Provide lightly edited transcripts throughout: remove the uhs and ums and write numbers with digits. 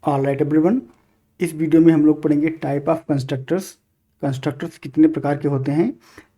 All right everyone, इस video में हम लोग पढ़ेंगे टाइप ऑफ कंस्ट्रक्टर्स। कंस्ट्रक्टर्स कितने प्रकार के होते हैं।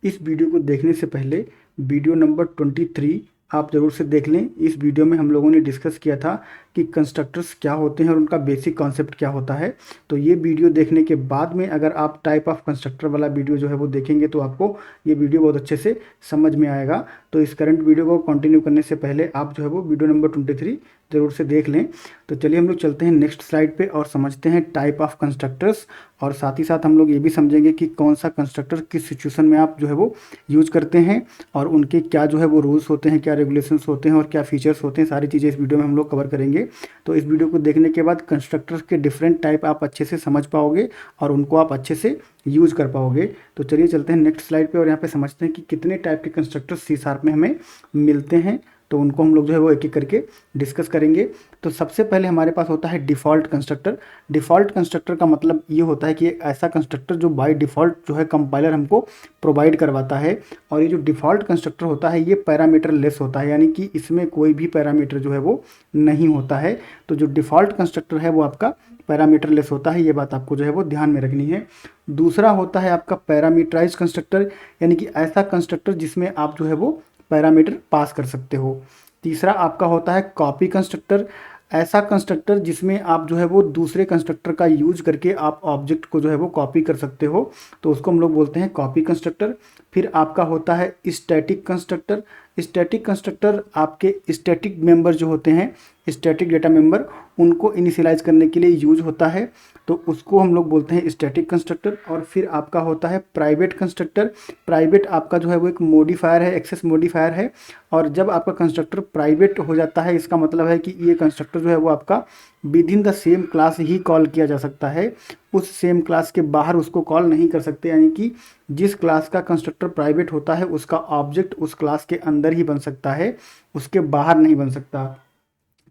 इस वीडियो को देखने से पहले वीडियो नंबर 23 आप ज़रूर से देख लें। इस वीडियो में हम लोगों ने डिस्कस किया था कि कंस्ट्रक्टर्स क्या होते हैं और उनका बेसिक कॉन्सेप्ट क्या होता है। तो ये वीडियो देखने के बाद में अगर आप टाइप ऑफ कंस्ट्रक्टर वाला वीडियो जो है वो देखेंगे तो आपको ये वीडियो बहुत अच्छे से समझ में आएगा। तो इस करंट वीडियो को कंटिन्यू करने से पहले आप जो है वो वीडियो नंबर 23 ज़रूर से देख लें। तो चलिए हम लोग चलते हैं नेक्स्ट स्लाइड पे और समझते हैं टाइप ऑफ कंस्ट्रक्टर्स, और साथ ही साथ हम लोग ये भी समझेंगे कि कौन सा कंस्ट्रक्टर किस सिचुएशन में आप जो है वो यूज करते हैं और उनके क्या जो है वो रूल्स होते हैं, क्या रेगुलेशंस होते हैं और क्या फीचर्स होते हैं। सारी चीज़ें इस वीडियो में हम लोग कवर करेंगे। तो इस वीडियो को देखने के बाद कंस्ट्रक्टर्स के डिफरेंट टाइप आप अच्छे से समझ पाओगे और उनको आप अच्छे से यूज कर पाओगे। तो चलिए चलते हैं नेक्स्ट स्लाइड पे और यहाँ पे समझते हैं कि कितने टाइप के कंस्ट्रक्टर्स सी शार्प में हमें मिलते हैं। तो उनको हम लोग जो है वो एक एक करके डिस्कस करेंगे। तो सबसे पहले हमारे पास होता है डिफ़ॉल्ट कंस्ट्रक्टर। डिफ़ॉल्ट कंस्ट्रक्टर का मतलब ये होता है कि एक ऐसा कंस्ट्रक्टर जो बाय डिफ़ॉल्ट जो है कंपाइलर हमको प्रोवाइड करवाता है। और ये जो डिफ़ॉल्ट कंस्ट्रक्टर होता है ये पैरामीटर लेस होता है, यानी कि इसमें कोई भी पैरामीटर जो है वो नहीं होता है। तो जो डिफ़ॉल्ट कंस्ट्रक्टर है वो आपका पैरामीटर लेस होता है, ये बात आपको जो है वो ध्यान में रखनी है। दूसरा होता है आपका पैरामीटराइज कंस्ट्रक्टर, यानी कि ऐसा कंस्ट्रक्टर जिसमें आप जो है वो पैरामीटर पास कर सकते हो। तीसरा आपका होता है कॉपी कंस्ट्रक्टर, ऐसा कंस्ट्रक्टर जिसमें आप जो है वो दूसरे कंस्ट्रक्टर का यूज करके आप ऑब्जेक्ट को जो है वो कॉपी कर सकते हो, तो उसको हम लोग बोलते हैं कॉपी कंस्ट्रक्टर। फिर आपका होता है स्टैटिक कंस्ट्रक्टर। स्टैटिक कंस्ट्रक्टर आपके स्टैटिक मेंबर जो होते हैं, स्टैटिक डेटा मेंबर, उनको इनिशियलाइज करने के लिए यूज होता है, तो उसको हम लोग बोलते हैं स्टैटिक कंस्ट्रक्टर। और फिर आपका होता है प्राइवेट कंस्ट्रक्टर। प्राइवेट आपका जो है वो एक मॉडिफायर है, एक्सेस मॉडिफायर है। और जब आपका कंस्ट्रक्टर प्राइवेट हो जाता है इसका मतलब है कि ये कंस्ट्रक्टर जो है वो आपका with in the same class he call किया जा सकता है, उस सेम क्लास के बाहर उसको कॉल नहीं कर सकते। यानी कि जिस क्लास का कंस्ट्रक्टर प्राइवेट होता है उसका ऑब्जेक्ट उस क्लास के अंदर ही बन सकता है, उसके बाहर नहीं बन सकता।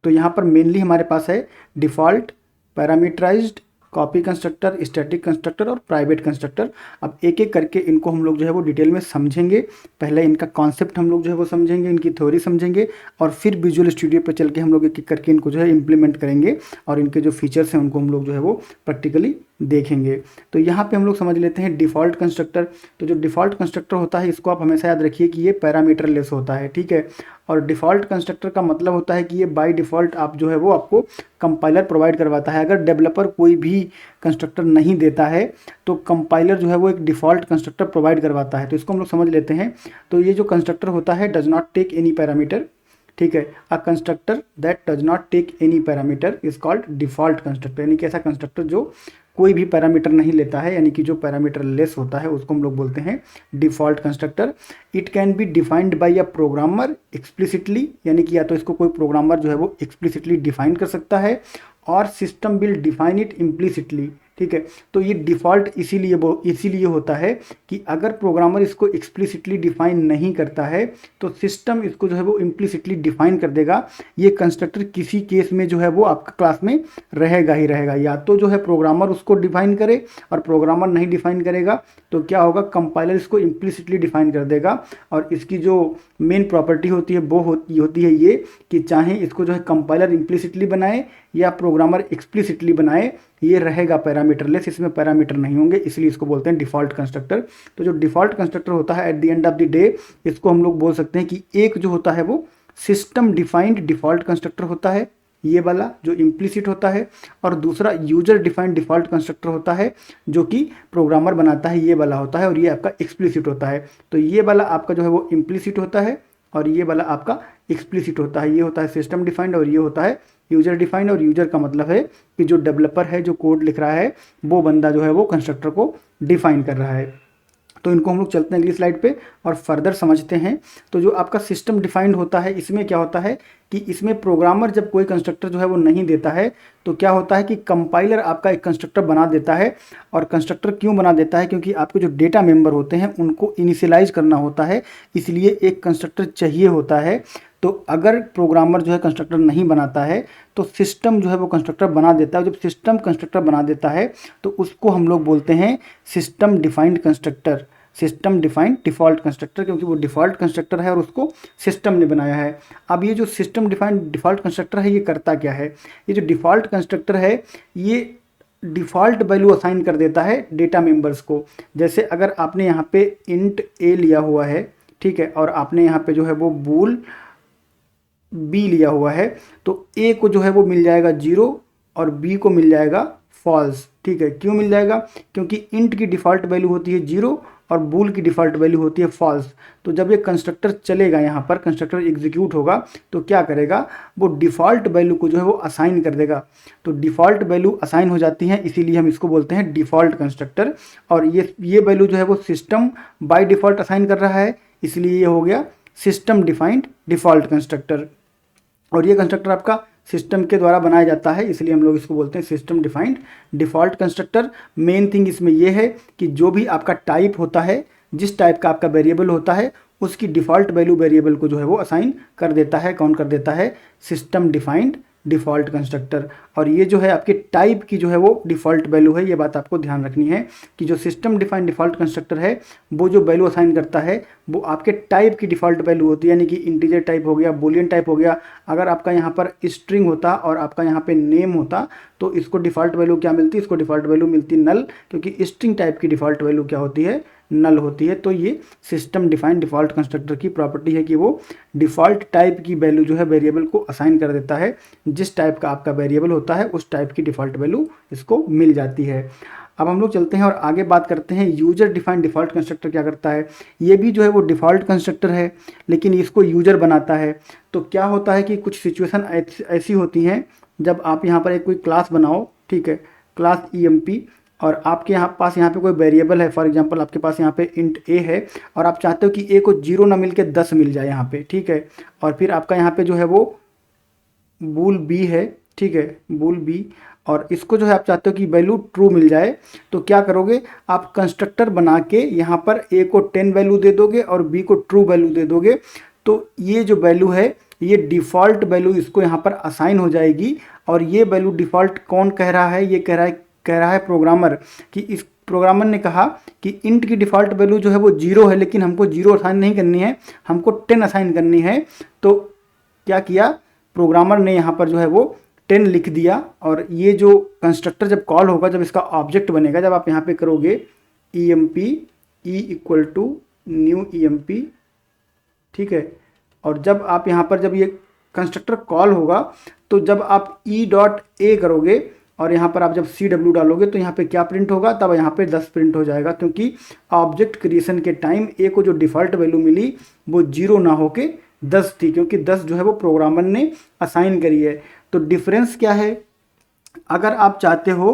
तो यहाँ पर मेनली हमारे पास है default, parameterized, copy constructor, static constructor और प्राइवेट कंस्ट्रक्टर। अब एक एक करके इनको हम लोग जो है वो डिटेल में समझेंगे। पहले इनका कॉन्सेप्ट हम लोग जो है वो समझेंगे, इनकी थ्योरी समझेंगे, और फिर विजुअल स्टूडियो पे चल के हम लोग एक एक करके इनको जो है इम्प्लीमेंट करेंगे और इनके जो फीचर्स हैं उनको हम लोग जो है वो प्रैक्टिकली देखेंगे। तो यहाँ पे हम लोग समझ लेते हैं डिफ़ॉल्ट कंस्ट्रक्टर। तो जो डिफ़ॉल्ट कंस्ट्रक्टर होता है इसको आप हमेशा याद रखिए कि ये पैरामीटर लेस होता है, ठीक है। और डिफ़ॉल्ट कंस्ट्रक्टर का मतलब होता है कि ये बाय डिफ़ॉल्ट आप जो है वो आपको कंपाइलर प्रोवाइड करवाता है। अगर डेवलपर कोई भी कंस्ट्रक्टर नहीं देता है तो कंपाइलर जो है वो एक डिफ़ॉल्ट कंस्ट्रक्टर प्रोवाइड करवाता है। तो इसको हम लोग समझ लेते हैं। तो ये जो कंस्ट्रक्टर होता है does not take any parameter, ठीक है। A constructor that does not take any parameter is called default constructor, यानी कि ऐसा कंस्ट्रक्टर जो कोई भी पैरामीटर नहीं लेता है, यानी कि जो पैरामीटर लेस होता है उसको हम लोग बोलते हैं default constructor. It can be defined by a programmer explicitly, यानी कि या तो इसको कोई प्रोग्रामर जो है वो एक्सप्लिसिटली डिफाइन कर सकता है, और system will define it implicitly, ठीक है। तो ये डिफ़ॉल्ट इसीलिए होता है कि अगर प्रोग्रामर इसको एक्सप्लिसिटली डिफाइन नहीं करता है तो सिस्टम इसको जो है वो इम्प्लिसिटली डिफाइन कर देगा। ये कंस्ट्रक्टर किसी केस में जो है वो आपका क्लास में रहेगा ही रहेगा, या तो जो है प्रोग्रामर उसको डिफाइन करे, और प्रोग्रामर नहीं डिफाइन करेगा तो क्या होगा, कंपाइलर इसको इम्प्लिसिटली डिफाइन कर देगा। और इसकी जो मेन प्रॉपर्टी होती है वो होती है ये कि चाहे इसको जो है कंपाइलर इम्प्लिसिटली बनाए या प्रोग्रामर एक्सप्लिसिटली बनाए, ये रहेगा पैरामीटरलेस, इसमें पैरामीटर नहीं होंगे, इसलिए इसको बोलते हैं डिफ़ॉल्ट कंस्ट्रक्टर। तो जो डिफ़ॉल्ट कंस्ट्रक्टर होता है at the end of the day इसको हम लोग बोल सकते हैं कि एक जो होता है वो सिस्टम डिफाइंड डिफ़ॉल्ट कंस्ट्रक्टर होता है, ये वाला जो इम्प्लिसिट होता है, और दूसरा यूजर डिफाइंड डिफ़ॉल्ट कंस्ट्रक्टर होता है जो कि प्रोग्रामर बनाता है, ये वाला होता है, और ये आपका एक्सप्लिसिट होता है। तो ये वाला आपका जो है वो इम्प्लिसिट होता है और ये वाला आपका एक्सप्लिसिट होता है। ये होता है सिस्टम डिफाइंड और ये होता है यूजर डिफाइंड। और यूजर का मतलब है कि जो डेवलपर है, जो कोड लिख रहा है, वो बंदा जो है वो कंस्ट्रक्टर को डिफाइन कर रहा है। तो इनको हम लोग चलते हैं अगली स्लाइड पे और फर्दर समझते हैं। तो जो आपका सिस्टम डिफाइंड होता है इसमें क्या होता है कि इसमें प्रोग्रामर जब कोई कंस्ट्रक्टर जो है वो नहीं देता है तो क्या होता है कि कंपाइलर आपका एक कंस्ट्रक्टर बना देता है। और कंस्ट्रक्टर क्यों बना देता है, क्योंकि आपके जो डेटा मेंबर होते हैं उनको इनिशियलाइज करना होता है, इसलिए एक कंस्ट्रक्टर चाहिए होता है। तो अगर प्रोग्रामर जो है कंस्ट्रक्टर नहीं बनाता है तो सिस्टम जो है वो कंस्ट्रक्टर बना देता है। जब सिस्टम कंस्ट्रक्टर बना देता है तो उसको हम लोग बोलते हैं system defined constructor. System defined default constructor, क्योंकि वो डिफ़ॉल्ट कंस्ट्रक्टर है और उसको सिस्टम ने बनाया है। अब ये जो सिस्टम डिफाइंड डिफ़ॉल्ट कंस्ट्रक्टर है ये करता क्या है? ये जो डिफ़ॉल्ट कंस्ट्रक्टर है ये डिफ़ॉल्ट वैल्यू असाइन कर देता है डेटा मेंबर्स को। जैसे अगर आपने यहाँ पे इंट ए लिया हुआ है, ठीक है, और आपने यहाँ पे जो है वो बूल बी लिया हुआ है, तो ए को जो है वो मिल जाएगा 0 और बी को मिल जाएगा फॉल्स। ठीक है, क्यों मिल जाएगा? क्योंकि इंट की डिफ़ॉल्ट वैल्यू होती है 0 और बूल की डिफ़ॉल्ट वैल्यू होती है फॉल्स। तो जब ये कंस्ट्रक्टर चलेगा, यहाँ पर कंस्ट्रक्टर एग्जीक्यूट होगा, तो क्या करेगा? वो डिफ़ॉल्ट वैल्यू को जो है वो असाइन कर देगा। तो डिफ़ॉल्ट वैल्यू असाइन हो जाती है, इसीलिए हम इसको बोलते हैं डिफ़ॉल्ट कंस्ट्रक्टर। और ये वैल्यू जो है वो सिस्टम बाय डिफ़ॉल्ट असाइन कर रहा है, इसलिए ये हो गया सिस्टम डिफाइंड डिफ़ॉल्ट कंस्ट्रक्टर। और ये कंस्ट्रक्टर आपका सिस्टम के द्वारा बनाया जाता है, इसलिए हम लोग इसको बोलते हैं system defined default constructor. Main thing इसमें यह है कि जो भी आपका टाइप होता है, जिस टाइप का आपका वेरिएबल होता है, उसकी डिफ़ॉल्ट वैल्यू वेरिएबल को जो है वो असाइन कर देता है। कौन कर देता है? System defined default constructor. और ये जो है आपके टाइप की जो है वो डिफ़ॉल्ट वैल्यू है। ये बात आपको ध्यान रखनी है कि जो सिस्टम डिफाइंड डिफ़ॉल्ट कंस्ट्रक्टर है वो जो वैल्यू असाइन करता है वो आपके टाइप की डिफ़ॉल्ट वैल्यू होती है, यानी कि इंटीजर टाइप हो गया, बूलियन टाइप हो गया। अगर आपका यहाँ पर स्ट्रिंग होता और आपका यहाँ पे नेम होता तो इसको डिफ़ॉल्ट वैल्यू क्या मिलती? इसको डिफ़ॉल्ट वैल्यू मिलती नल, क्योंकि स्ट्रिंग टाइप की डिफ़ॉल्ट वैल्यू क्या होती है? नल होती है। तो ये सिस्टम डिफाइंड डिफ़ॉल्ट कंस्ट्रक्टर की प्रॉपर्टी है कि वो डिफ़ॉल्ट टाइप की वैल्यू जो है वेरिएबल को असाइन कर देता है। जिस टाइप का आपका वेरिएबल होता है उस टाइप की डिफ़ॉल्ट वैल्यू इसको मिल जाती है। अब हम लोग चलते हैं और आगे बात करते हैं यूजर डिफाइंड डिफ़ॉल्ट कंस्ट्रक्टर क्या करता है। ये भी जो है वो डिफ़ॉल्ट कंस्ट्रक्टर है, लेकिन इसको यूजर बनाता है। तो क्या होता है कि कुछ सिचुएशन ऐसी होती हैं जब आप यहाँ पर एक कोई क्लास बनाओ, ठीक है, क्लास EMP, और आपके पास यहाँ पे कोई वेरिएबल है। फॉर एग्जांपल आपके पास यहाँ पे इंट ए है और आप चाहते हो कि ए को 0 ना मिल के 10 मिल जाए यहाँ पे, ठीक है। और फिर आपका यहाँ पे जो है वो बूल बी है, ठीक है, बूल बी, और इसको जो है आप चाहते हो कि वैल्यू ट्रू मिल जाए। तो क्या करोगे? आप कंस्ट्रक्टर बना के यहाँ पर ए को 10 वैल्यू दे दोगे और बी को ट्रू वैल्यू दे दोगे। तो ये जो वैल्यू है ये डिफ़ॉल्ट वैल्यू इसको यहाँ पर असाइन हो जाएगी। और ये वैल्यू डिफ़ॉल्ट कौन कह रहा है? ये कह रहा है प्रोग्रामर, कि इस प्रोग्रामर ने कहा कि इंट की डिफ़ॉल्ट वैल्यू जो है वो 0 है, लेकिन हमको 0 असाइन नहीं करनी है, हमको 10 असाइन करनी है। तो क्या किया प्रोग्रामर ने? यहाँ पर जो है वो 10 लिख दिया। और ये जो कंस्ट्रक्टर जब कॉल होगा, जब इसका ऑब्जेक्ट बनेगा, जब आप यहाँ पे करोगे EMP E = न्यू EMP, ठीक है, और जब आप यहाँ पर जब ये कंस्ट्रक्टर कॉल होगा तो जब आप E.A करोगे और यहाँ पर आप जब CW डालोगे तो यहाँ पे क्या प्रिंट होगा? तब यहाँ पे 10 प्रिंट हो जाएगा, क्योंकि ऑब्जेक्ट क्रिएशन के टाइम ए को जो डिफ़ॉल्ट वैल्यू मिली वो 0 ना होके 10 थी, क्योंकि 10 जो है वो प्रोग्रामर ने असाइन करी है। तो डिफरेंस क्या है? अगर आप चाहते हो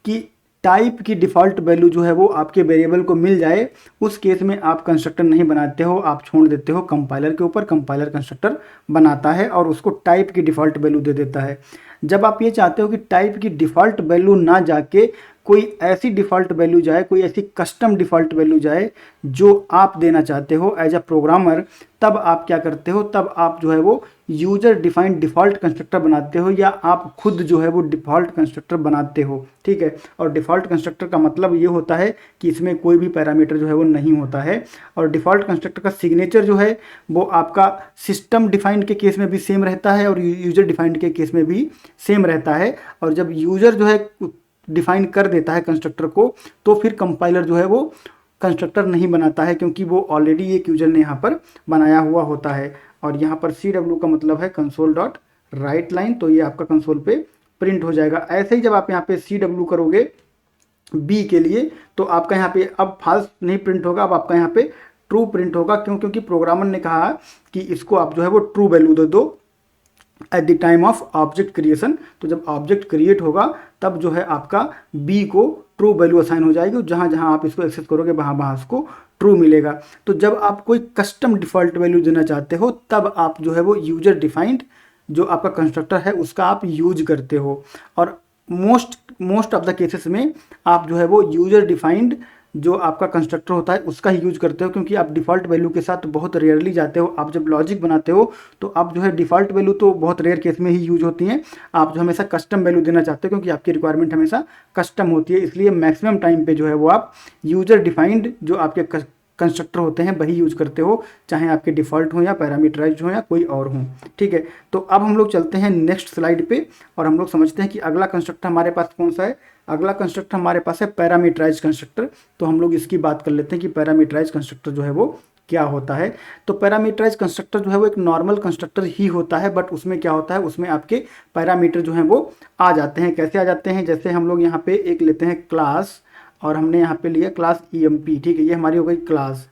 कि टाइप की डिफ़ॉल्ट वैल्यू जो है वो आपके वेरिएबल को मिल जाए, उस केस में आप कंस्ट्रक्टर नहीं बनाते हो, आप छोड़ देते हो कंपाइलर के ऊपर। कंपाइलर कंस्ट्रक्टर बनाता है और उसको टाइप की डिफ़ॉल्ट वैल्यू दे देता है। जब आप ये चाहते हो कि टाइप की डिफ़ॉल्ट वैल्यू ना जाके कोई ऐसी डिफ़ॉल्ट वैल्यू जाए, कोई ऐसी कस्टम डिफ़ॉल्ट वैल्यू जाए जो आप देना चाहते हो एज अ प्रोग्रामर, तब आप क्या करते हो? तब आप जो है वो यूजर डिफाइंड डिफ़ॉल्ट कंस्ट्रक्टर बनाते हो, या आप खुद जो है वो डिफ़ॉल्ट कंस्ट्रक्टर बनाते हो, ठीक है। और डिफ़ॉल्ट कंस्ट्रक्टर का मतलब ये होता है कि इसमें कोई भी पैरामीटर जो है वो नहीं होता है। और डिफ़ॉल्ट कंस्ट्रक्टर का सिग्नेचर जो है वो आपका सिस्टम डिफाइंड के केस में भी सेम रहता है और यूजर डिफाइंड के केस में भी सेम रहता है। और जब यूजर जो है डिफाइन कर देता है कंस्ट्रक्टर को, तो फिर कंपाइलर जो है वो कंस्ट्रक्टर नहीं बनाता है, क्योंकि वो ऑलरेडी एक यूजर ने यहाँ पर बनाया हुआ होता है। और यहाँ पर CW का मतलब है console.writeLine, तो ये आपका कंसोल पे प्रिंट हो जाएगा। ऐसे ही जब आप यहाँ पे CW करोगे बी के लिए, तो आपका यहाँ पे अब फॉल्स नहीं प्रिंट होगा, अब आपका यहाँ पे ट्रू प्रिंट होगा। क्यों? क्योंकि प्रोग्रामर ने कहा कि इसको आप जो है वो ट्रू वैल्यू दे दो at the time of object creation. तो जब ऑब्जेक्ट क्रिएट होगा तब जो है आपका बी को ट्रू वैल्यू असाइन हो जाएगी, जहाँ जहाँ आप इसको एक्सेस करोगे वहाँ वहाँ उसको ट्रू मिलेगा। तो जब आप कोई कस्टम डिफ़ॉल्ट वैल्यू देना चाहते हो तब आप जो है वो यूजर डिफाइंड जो आपका कंस्ट्रक्टर है उसका आप यूज करते हो। और मोस्ट ऑफ द केसेस में आप जो है वो यूजर डिफाइंड जो आपका कंस्ट्रक्टर होता है उसका ही यूज करते हो, क्योंकि आप डिफ़ॉल्ट वैल्यू के साथ बहुत रेयरली जाते हो। आप जब लॉजिक बनाते हो तो आप जो है डिफ़ॉल्ट वैल्यू तो बहुत रेयर केस में ही यूज होती हैं, आप जो हमेशा कस्टम वैल्यू देना चाहते हो, क्योंकि आपकी रिक्वायरमेंट हमेशा कस्टम होती है। इसलिए मैक्सिमम टाइम पे जो है वो आप यूजर डिफाइंड जो आपके कंस्ट्रक्टर होते हैं वही यूज करते हो, चाहे आपके डिफ़ॉल्ट हो या पैरामीटराइज्ड हो या कोई और हो। ठीक है, तो अब हम लोग चलते हैं नेक्स्ट स्लाइड पे और हम लोग समझते हैं कि अगला कंस्ट्रक्टर हमारे पास कौन सा है। अगला कंस्ट्रक्टर हमारे पास है पैरामीटराइज्ड कंस्ट्रक्टर। तो हम लोग इसकी बात कर लेते हैं कि पैरामीटराइज्ड कंस्ट्रक्टर जो है वो क्या होता है। तो पैरामीटराइज्ड कंस्ट्रक्टर जो है वो एक नॉर्मल कंस्ट्रक्टर ही होता है, बट उसमें क्या होता है, उसमें आपके पैरामीटर जो हैं वो आ जाते हैं। कैसे आ जाते हैं, जैसे हम लोग यहाँ पे एक लेते हैं क्लास, और हमने यहाँ पे लिया क्लास EMP। ठीक है, ये हमारी हो गई क्लास।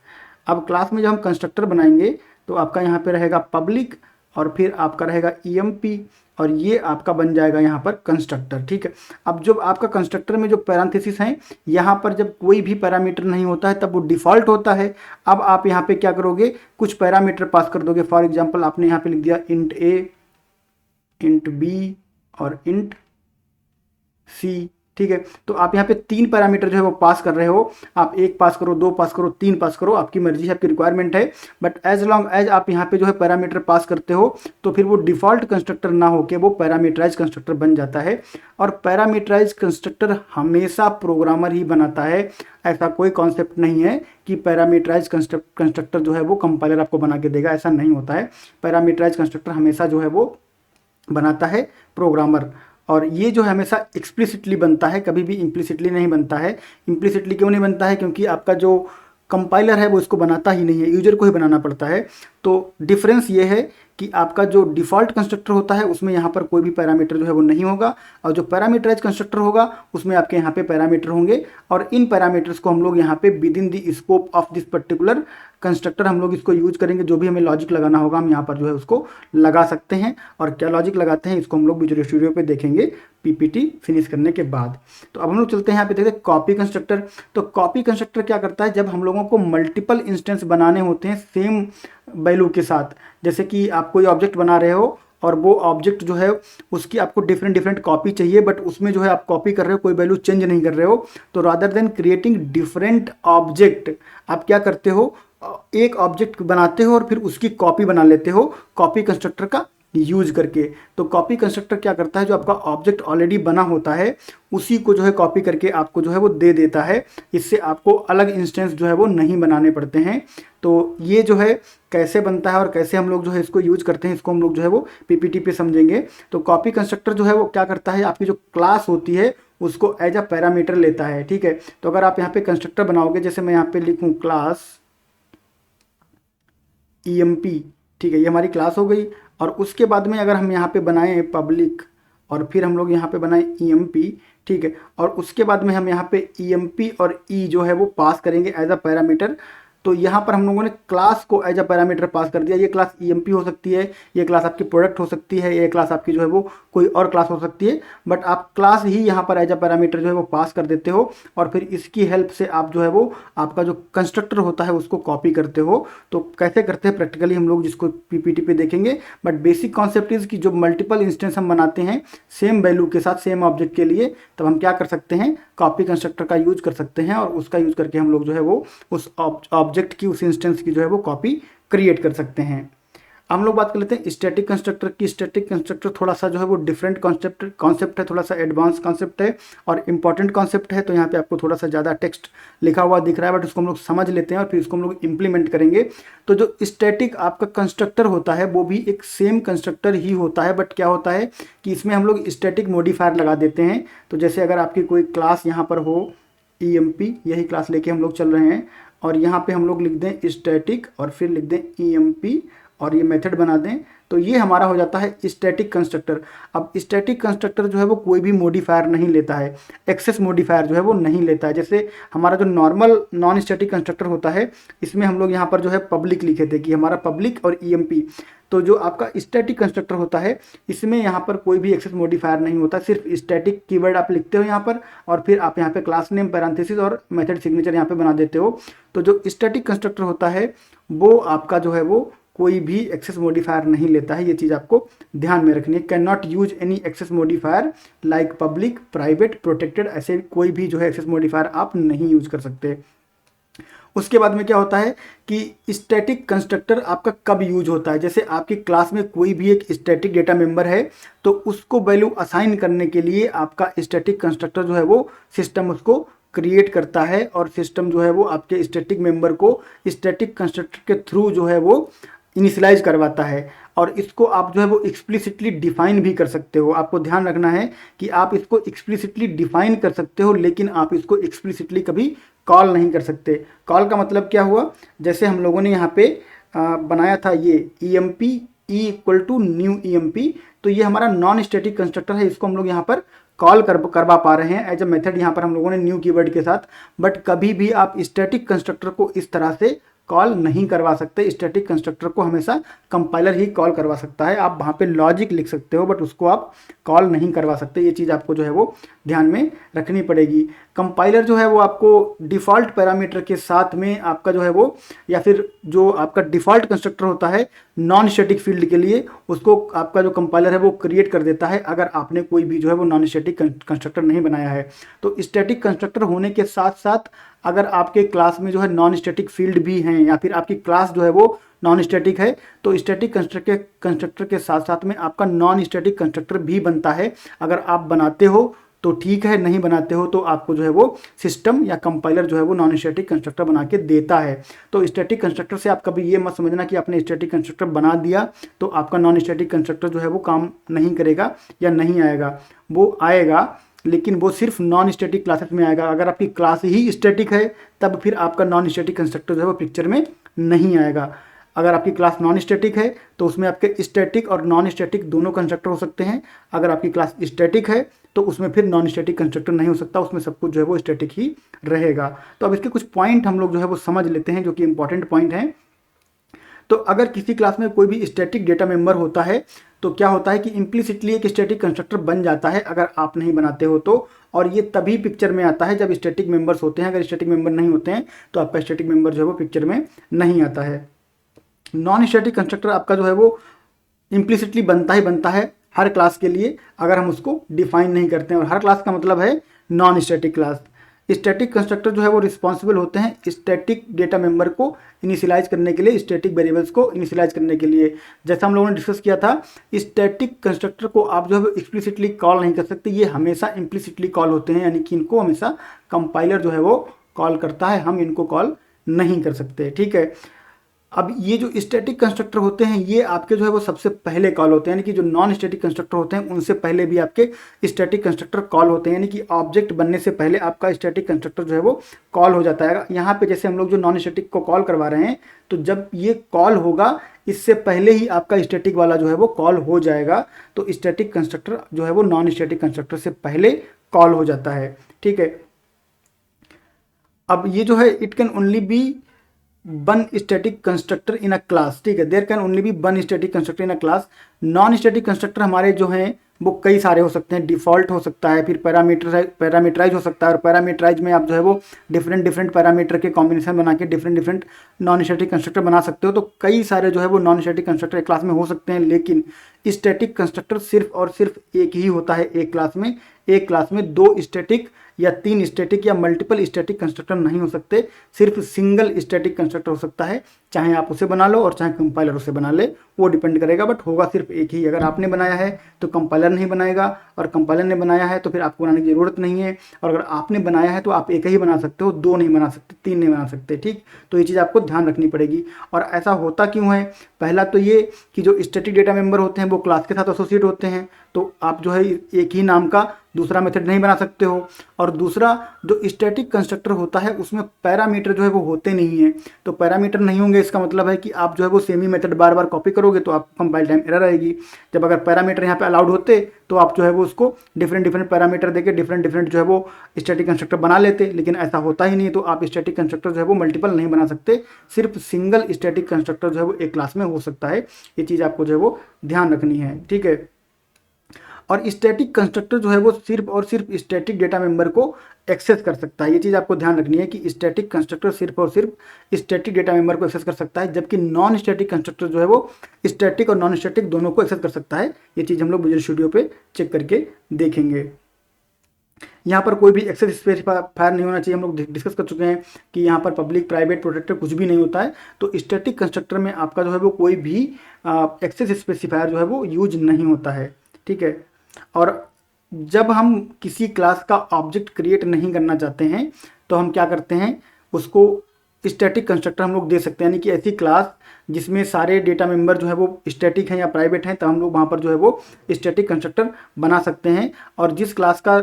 अब क्लास में जब हम कंस्ट्रक्टर बनाएंगे तो आपका यहाँ पे रहेगा पब्लिक, और फिर आपका रहेगा EMP, और ये आपका बन जाएगा यहाँ पर कंस्ट्रक्टर। ठीक है, अब जब आपका कंस्ट्रक्टर में जो पैरेंथेसिस हैं, यहाँ पर जब कोई भी पैरामीटर नहीं होता है तब वो डिफ़ॉल्ट होता है। अब आप यहाँ पे क्या करोगे, कुछ पैरामीटर पास कर दोगे। फॉर एग्जांपल आपने यहाँ पे लिख दिया int A, int B और int C। ठीक है, तो आप यहाँ पे 3 पैरामीटर जो है वो पास कर रहे हो। आप 1 पास करो, 2 पास करो, 3 पास करो, आपकी मर्जी है, आपकी रिक्वायरमेंट है। बट एज लॉन्ग एज आप यहाँ पे जो है पैरामीटर पास करते हो तो फिर वो डिफ़ॉल्ट कंस्ट्रक्टर ना होके वो पैरामीटराइज कंस्ट्रक्टर बन जाता है। और पैरामीटराइज कंस्ट्रक्टर हमेशा प्रोग्रामर ही बनाता है, ऐसा कोई कॉन्सेप्ट नहीं है कि पैरामीटराइज कंस्ट्रक्टर जो है वो कंपाइलर आपको बना के देगा, ऐसा नहीं होता है। पैरामीटराइज कंस्ट्रक्टर हमेशा जो है वो बनाता है प्रोग्रामर, और ये जो है हमेशा एक्सप्लिसिटली बनता है, कभी भी इम्प्लिसिटली नहीं बनता है। इम्प्लिसिटली क्यों नहीं बनता है, क्योंकि आपका जो कंपाइलर है वो इसको बनाता ही नहीं है, यूजर को ही बनाना पड़ता है। तो डिफरेंस ये है कि आपका जो डिफ़ॉल्ट कंस्ट्रक्टर होता है उसमें यहाँ पर कोई भी पैरामीटर जो है वो नहीं होगा, और जो पैरामीटराइज कंस्ट्रक्टर होगा उसमें आपके यहाँ पे पैरामीटर होंगे, और इन पैरामीटर्स को हम लोग यहाँ पे with in the scope of this particular constructor हम लोग इसको यूज करेंगे। जो भी हमें लॉजिक लगाना होगा हम यहाँ पर जो है उसको लगा सकते हैं, और क्या लॉजिक लगाते हैं इसको हम लोग विजुअल स्टूडियो पे देखेंगे PPT फिनिश करने के बाद। तो अब हम लोग चलते हैं यहाँ पे देखते हैं कॉपी कंस्ट्रक्टर। तो कॉपी कंस्ट्रक्टर क्या करता है, जब हम लोगों को मल्टीपल इंस्टेंस बनाने होते हैं सेम वैल्यू के साथ, जैसे कि आप कोई ऑब्जेक्ट बना रहे हो और वो ऑब्जेक्ट जो है उसकी आपको डिफरेंट कॉपी चाहिए, बट उसमें जो है आप कॉपी कर रहे हो, कोई वैल्यू चेंज नहीं कर रहे हो। तो rather than creating different object, आप क्या करते हो, एक ऑब्जेक्ट बनाते हो और फिर उसकी कॉपी बना लेते हो कॉपी कंस्ट्रक्टर का यूज करके। तो कॉपी कंस्ट्रक्टर क्या करता है, जो आपका ऑब्जेक्ट ऑलरेडी बना होता है उसी को जो है कॉपी करके आपको जो है वो दे देता है। इससे आपको अलग इंस्टेंस जो है वो नहीं बनाने पड़ते हैं। तो ये जो है कैसे बनता है और कैसे हम लोग जो है इसको यूज करते हैं, इसको हम लोग जो है वो PPT पे समझेंगे। तो कॉपी कंस्ट्रक्टर जो है वो क्या करता है, आपकी जो क्लास होती है उसको एज अ पैरामीटर लेता है। ठीक है, तो अगर आप यहाँ पे कंस्ट्रक्टर बनाओगे, जैसे मैं यहाँ पे लिखूँ क्लास EMP, ठीक है, ये हमारी क्लास हो गई। और उसके बाद में अगर हम यहाँ पे बनाएं पब्लिक, और फिर हम लोग यहाँ पे बनाएं EMP, ठीक है, और उसके बाद में हम यहाँ पे EMP और E जो है वो पास करेंगे एज अ पैरामीटर। तो यहाँ पर हम लोगों ने क्लास को एज अ पैरामीटर पास कर दिया। ये क्लास EMP हो सकती है, ये क्लास आपकी प्रोडक्ट हो सकती है, ये क्लास आपकी जो है वो कोई और क्लास हो सकती है, बट आप क्लास ही यहाँ पर एज अ पैरामीटर जो है वो पास कर देते हो, और फिर इसकी हेल्प से आप जो है वो आपका जो कंस्ट्रक्टर होता है उसको कॉपी करते हो। तो कैसे करते हैं प्रैक्टिकली हम लोग जिसको PPT पे देखेंगे, बट बेसिक कॉन्सेप्ट इज कि जो मल्टीपल इंस्टेंस हम बनाते हैं सेम वैल्यू के साथ सेम ऑब्जेक्ट के लिए, तब हम क्या कर सकते हैं, कॉपी कंस्ट्रक्टर का यूज कर सकते हैं, और उसका यूज करके हम लोग जो है वो उस ऑब्जेक्ट की, उस इंस्टेंस की जो है वो कॉपी क्रिएट कर सकते हैं। हम लोग बात कर लेते हैं स्टैटिक कंस्ट्रक्टर की। स्टैटिक कंस्ट्रक्टर थोड़ा सा जो है वो डिफरेंट कॉन्सेप्ट है, थोड़ा सा एडवांस कॉन्सेप्ट है और इंपॉर्टेंट कॉन्सेप्ट है। तो यहाँ पे आपको थोड़ा सा ज़्यादा टेक्स्ट लिखा हुआ दिख रहा है, बट उसको हम लोग समझ लेते हैं और फिर इसको हम लोग इम्प्लीमेंट करेंगे। तो जो स्टैटिक आपका कंस्ट्रक्टर होता है वो भी एक सेम कंस्ट्रक्टर ही होता है, बट क्या होता है कि इसमें हम लोग स्टैटिक मॉडिफायर लगा देते हैं। तो जैसे अगर आपकी कोई क्लास यहाँ पर हो EMP, यही क्लास लेके हम लोग चल रहे हैं, और यहाँ पे हम लोग लिख दें स्टैटिक और फिर लिख दें EMP और ये मेथड बना दें, तो ये हमारा हो जाता है स्टैटिक कंस्ट्रक्टर। अब स्टैटिक कंस्ट्रक्टर जो है वो कोई भी मॉडिफायर नहीं लेता है, एक्सेस मॉडिफायर जो है वो नहीं लेता है। जैसे हमारा जो नॉर्मल नॉन स्टैटिक कंस्ट्रक्टर होता है, इसमें हम लोग यहाँ पर जो है पब्लिक लिखे थे कि हमारा पब्लिक और EMP। तो जो आपका स्टैटिक कंस्ट्रक्टर होता है इसमें यहाँ पर कोई भी एक्सेस मॉडिफायर नहीं होता, सिर्फ स्टैटिक कीवर्ड आप लिखते हो यहाँ पर, और फिर आप यहाँ पे क्लास नेम, पैरेंथेसिस और मेथड सिग्नेचर यहाँ पे बना देते हो। तो जो स्टैटिक कंस्ट्रक्टर होता है वो आपका जो है वो कोई भी एक्सेस मॉडिफायर नहीं लेता है। ये चीज़ आपको ध्यान में रखनी है। Can not use any access modifier like public, private, protected, ऐसे कोई भी जो है एक्सेस मॉडिफायर आप नहीं यूज कर सकते। उसके बाद में क्या होता है कि स्टैटिक कंस्ट्रक्टर आपका कब यूज होता है, जैसे आपकी क्लास में कोई भी एक स्टैटिक डेटा मेंबर है तो उसको वैल्यू असाइन करने के लिए आपका स्टैटिक कंस्ट्रक्टर जो है वो सिस्टम उसको क्रिएट करता है और सिस्टम जो है वो आपके स्टैटिक मेंबर को स्टैटिक कंस्ट्रक्टर के थ्रू जो है वो इनिशियलाइज करवाता है। और इसको आप जो है वो एक्सप्लिसिटली डिफाइन भी कर सकते हो। आपको ध्यान रखना है कि आप इसको एक्सप्लिसिटली डिफाइन कर सकते हो, लेकिन आप इसको एक्सप्लिसिटली कभी कॉल नहीं कर सकते। कॉल का मतलब क्या हुआ, जैसे हम लोगों ने यहाँ पे बनाया था ये EMP E equal to new EMP, तो ये हमारा नॉन स्टैटिक कंस्ट्रक्टर है, इसको हम लोग यहाँ पर कॉल करवा पा रहे हैं एज अ मेथड यहाँ पर हम लोगों ने न्यू कीवर्ड के साथ। बट कभी भी आप स्टैटिक कंस्ट्रक्टर को इस तरह से कॉल नहीं करवा सकते। स्टैटिक कंस्ट्रक्टर को हमेशा कंपाइलर ही कॉल करवा सकता है। आप वहाँ पे लॉजिक लिख सकते हो बट उसको आप कॉल नहीं करवा सकते। ये चीज़ आपको जो है वो ध्यान में रखनी पड़ेगी। कंपाइलर जो है वो आपको डिफ़ॉल्ट पैरामीटर के साथ में आपका जो है वो, या फिर जो आपका डिफ़ॉल्ट कंस्ट्रक्टर होता है नॉन स्टैटिक फील्ड के लिए, उसको आपका जो कंपाइलर है वो क्रिएट कर देता है अगर आपने कोई भी जो है वो नॉन स्टैटिक कंस्ट्रक्टर नहीं बनाया है। तो स्टैटिक कंस्ट्रक्टर होने के साथ साथ अगर आपके क्लास में जो है नॉन स्टैटिक फील्ड भी हैं, या फिर आपकी क्लास जो है वो नॉन स्टैटिक है, तो स्टैटिक कंस्ट्रक्टर के साथ साथ में आपका नॉन स्टैटिक कंस्ट्रक्टर भी बनता है। अगर आप बनाते हो तो ठीक है, नहीं बनाते हो तो आपको जो है वो सिस्टम या कंपाइलर जो है वो नॉन स्टैटिक कंस्ट्रक्टर बना के देता है। तो स्टैटिक कंस्ट्रक्टर से आप कभी ये मत समझना कि आपने स्टैटिक कंस्ट्रक्टर बना दिया तो आपका नॉन स्टैटिक कंस्ट्रक्टर जो है वो काम नहीं करेगा या नहीं आएगा। वो आएगा, लेकिन वो सिर्फ नॉन स्टैटिक क्लासेस में आएगा। अगर आपकी क्लास ही स्टैटिक है तब फिर आपका नॉन स्टैटिक कंस्ट्रक्टर जो है वो पिक्चर में नहीं आएगा। अगर आपकी क्लास नॉन स्टैटिक है तो उसमें आपके स्टैटिक और नॉन स्टैटिक दोनों कंस्ट्रक्टर हो सकते हैं। अगर आपकी क्लास स्टैटिक है तो उसमें फिर नॉन स्टैटिक कंस्ट्रक्टर नहीं हो सकता, उसमें सब कुछ जो है वो स्टैटिक ही रहेगा। तो अब इसके कुछ पॉइंट हम लोग जो है वो समझ लेते हैं जो कि इंपॉर्टेंट पॉइंट हैं। तो अगर किसी क्लास में कोई भी स्टैटिक डेटा मेंबर होता है तो क्या होता है कि इम्प्लिसिटली एक स्टैटिक कंस्ट्रक्टर बन जाता है अगर आप नहीं बनाते हो तो। और ये तभी पिक्चर में आता है जब स्टैटिक मेंबर्स होते हैं। अगर स्टैटिक मेंबर नहीं होते हैं तो आपका स्टैटिक मेंबर जो है वो पिक्चर में नहीं आता है। नॉन स्टैटिक कंस्ट्रक्टर आपका जो है वो इम्प्लिसिटली बनता ही बनता है हर क्लास के लिए अगर हम उसको डिफाइन नहीं करते हैं। और हर क्लास का मतलब है non static class. Static constructor जो है वो रिस्पॉन्सिबल होते हैं स्टैटिक डेटा मेंबर को इनिशियलाइज करने के लिए, स्टैटिक वेरिएबल्स को इनिशियलाइज करने के लिए। जैसा हम लोगों ने डिस्कस किया था, स्टैटिक कंस्ट्रक्टर को आप जो है एक्सप्लिसिटली कॉल नहीं कर सकते, ये हमेशा इम्प्लिसिटली कॉल होते हैं, यानी कि इनको हमेशा कंपाइलर जो है वो कॉल करता है, हम इनको कॉल नहीं कर सकते। ठीक है। अब ये जो स्टैटिक कंस्ट्रक्टर होते हैं ये आपके जो है वो सबसे पहले कॉल होते हैं, यानी कि जो नॉन स्टैटिक कंस्ट्रक्टर होते हैं उनसे पहले भी आपके स्टैटिक कंस्ट्रक्टर कॉल होते हैं, यानी कि ऑब्जेक्ट बनने से पहले आपका स्टैटिक कंस्ट्रक्टर जो है वो कॉल हो जाता है। यहाँ पे जैसे हम लोग जो नॉन स्टैटिक को कॉल करवा रहे हैं तो जब ये कॉल होगा इससे पहले ही आपका स्टैटिक वाला जो है वो कॉल हो जाएगा। तो स्टैटिक कंस्ट्रक्टर जो है वो नॉन स्टैटिक कंस्ट्रक्टर से पहले कॉल हो जाता है। ठीक है। अब ये जो है it can only be one static constructor in a class. ठीक है, there can only be one static constructor in a class. Non static constructor हमारे जो हैं वो कई सारे हो सकते हैं। डिफ़ॉल्ट हो सकता है, फिर पैरामीटराइज हो सकता है, और पैरामीटराइज में आप जो है वो डिफरेंट पैरामीटर के कॉम्बिनेशन बना के डिफरेंट नॉन स्टैटिक कंस्ट्रक्टर बना सकते हो। तो कई सारे जो है वो नॉन स्टैटिक कंस्ट्रक्टर एक क्लास में हो सकते हैं, लेकिन स्टैटिक कंस्ट्रक्टर सिर्फ और सिर्फ एक ही होता है एक क्लास में। एक क्लास में दो स्टैटिक या तीन स्टैटिक या मल्टीपल स्टैटिक कंस्ट्रक्टर नहीं हो सकते, सिर्फ सिंगल स्टैटिक कंस्ट्रक्टर हो सकता है। चाहे आप उसे बना लो और चाहे कंपाइलर उसे बना ले, वो डिपेंड करेगा, बट होगा सिर्फ एक ही। अगर आपने बनाया है तो कंपाइलर नहीं बनाएगा, और कंपाइलर ने बनाया है तो फिर आपको बनाने की ज़रूरत नहीं है। और अगर आपने बनाया है तो आप एक ही बना सकते हो, दो नहीं बना सकते, तीन नहीं बना सकते। ठीक, तो ये चीज़ आपको ध्यान रखनी पड़ेगी। और ऐसा होता क्यों है, पहला तो ये कि जो स्टैटिक डेटा मेंबर होते हैं वो क्लास के साथ एसोसिएट होते हैं, तो आप जो है एक ही नाम का दूसरा मेथड नहीं बना सकते हो। और दूसरा, जो स्टैटिक कंस्ट्रक्टर होता है उसमें पैरामीटर जो है वो होते नहीं हैं। तो पैरामीटर नहीं होंगे इसका मतलब है कि आप जो है वो सेम ही मेथड बार बार कॉपी करोगे तो आपको कंपाइल टाइम एरर आएगी। जब अगर पैरामीटर यहाँ पे अलाउड होते तो आप जो है वो उसको डिफरेंट पैरामीटर देके डिफरेंट जो है वो स्टैटिक कंस्ट्रक्टर बना लेते, लेकिन ऐसा होता ही नहीं। तो आप स्टैटिक कंस्ट्रक्टर जो है वो मल्टीपल नहीं बना सकते, सिर्फ सिंगल स्टैटिक कंस्ट्रक्टर जो है वो एक क्लास में हो सकता है। ये चीज़ आपको जो है वो ध्यान रखनी है। ठीक है। और स्टैटिक कंस्ट्रक्टर जो है वो सिर्फ और सिर्फ स्टैटिक डेटा मेंबर को एक्सेस कर सकता है। ये चीज़ आपको ध्यान रखनी है कि स्टैटिक कंस्ट्रक्टर सिर्फ और सिर्फ स्टैटिक डेटा मेंबर को एक्सेस कर सकता है, जबकि नॉन स्टैटिक कंस्ट्रक्टर जो है वो स्टैटिक और नॉन स्टैटिक दोनों को एक्सेस कर सकता है। ये चीज़ हम लोग विजुअल स्टूडियो पे चेक करके देखेंगे। यहाँ पर कोई भी एक्सेस स्पेसिफायर नहीं होना चाहिए। हम लोग डिस्कस कर चुके हैं कि यहाँ पर पब्लिक प्राइवेट प्रोटेक्टर कुछ भी नहीं होता है। तो स्टैटिक कंस्ट्रक्टर में आपका जो है वो कोई भी एक्सेस स्पेसिफायर जो है वो यूज नहीं होता है। ठीक है। और जब हम किसी क्लास का ऑब्जेक्ट क्रिएट नहीं करना चाहते हैं तो हम क्या करते हैं, उसको स्टैटिक कंस्ट्रक्टर हम लोग दे सकते हैं, यानी कि ऐसी क्लास जिसमें सारे डेटा मेंबर जो है वो स्टैटिक हैं या प्राइवेट हैं, तो हम लोग वहाँ पर जो है वो स्टैटिक कंस्ट्रक्टर बना सकते हैं। और जिस क्लास का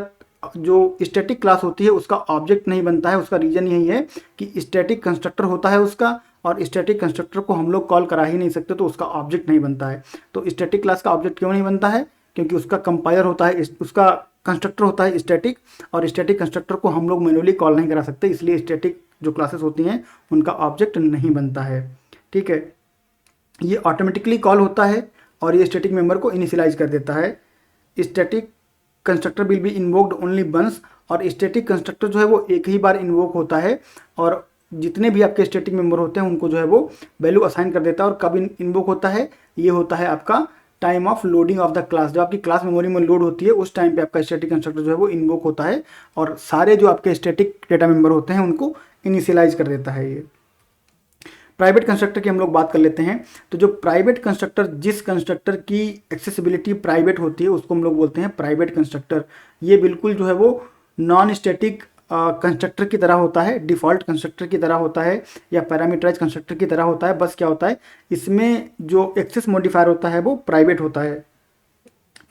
जो स्टैटिक क्लास होती है उसका ऑब्जेक्ट नहीं बनता है, उसका रीज़न यही है कि स्टैटिक कंस्ट्रक्टर होता है उसका, और स्टैटिक कंस्ट्रक्टर को हम लोग कॉल करा ही नहीं सकते, तो उसका ऑब्जेक्ट नहीं बनता है। तो स्टैटिक क्लास का ऑब्जेक्ट क्यों नहीं बनता है, क्योंकि उसका कंपाइलर होता है, उसका कंस्ट्रक्टर होता है स्टैटिक, और स्टैटिक कंस्ट्रक्टर को हम लोग मैनुअली कॉल नहीं करा सकते, इसलिए स्टैटिक जो क्लासेस होती हैं उनका ऑब्जेक्ट नहीं बनता है। ठीक है, ये ऑटोमेटिकली कॉल होता है और ये स्टैटिक मेंबर को इनिशियलाइज कर देता है। Static constructor will be invoked only once, और स्टैटिक कंस्ट्रक्टर जो है वो एक ही बार इन्वोक होता है, और जितने भी आपके स्टैटिक मेंबर होते हैं उनको जो है वो वैल्यू असाइन कर देता है। और कब इन्वोक होता है, ये होता है आपका time of loading of the class, जब आपकी क्लास मेमोरी में लोड होती है उस टाइम पे आपका स्टैटिक कंस्ट्रक्टर जो है वो इन्वोक होता है, और सारे जो आपके स्टैटिक डेटा मेंबर होते हैं उनको इनिशियलाइज कर देता है ये। प्राइवेट कंस्ट्रक्टर की हम लोग बात कर लेते हैं। तो जो प्राइवेट कंस्ट्रक्टर, जिस कंस्ट्रक्टर की एक्सेसिबिलिटी प्राइवेट होती है उसको हम लोग बोलते हैं प्राइवेट कंस्ट्रक्टर। ये बिल्कुल जो है वो नॉन स्टैटिक कंस्ट्रक्टर की तरह होता है, डिफ़ॉल्ट कंस्ट्रक्टर की तरह होता है, या पैरामीटराइज कंस्ट्रक्टर की तरह होता है। बस क्या होता है, इसमें जो एक्सेस मॉडिफायर होता है वो प्राइवेट होता है।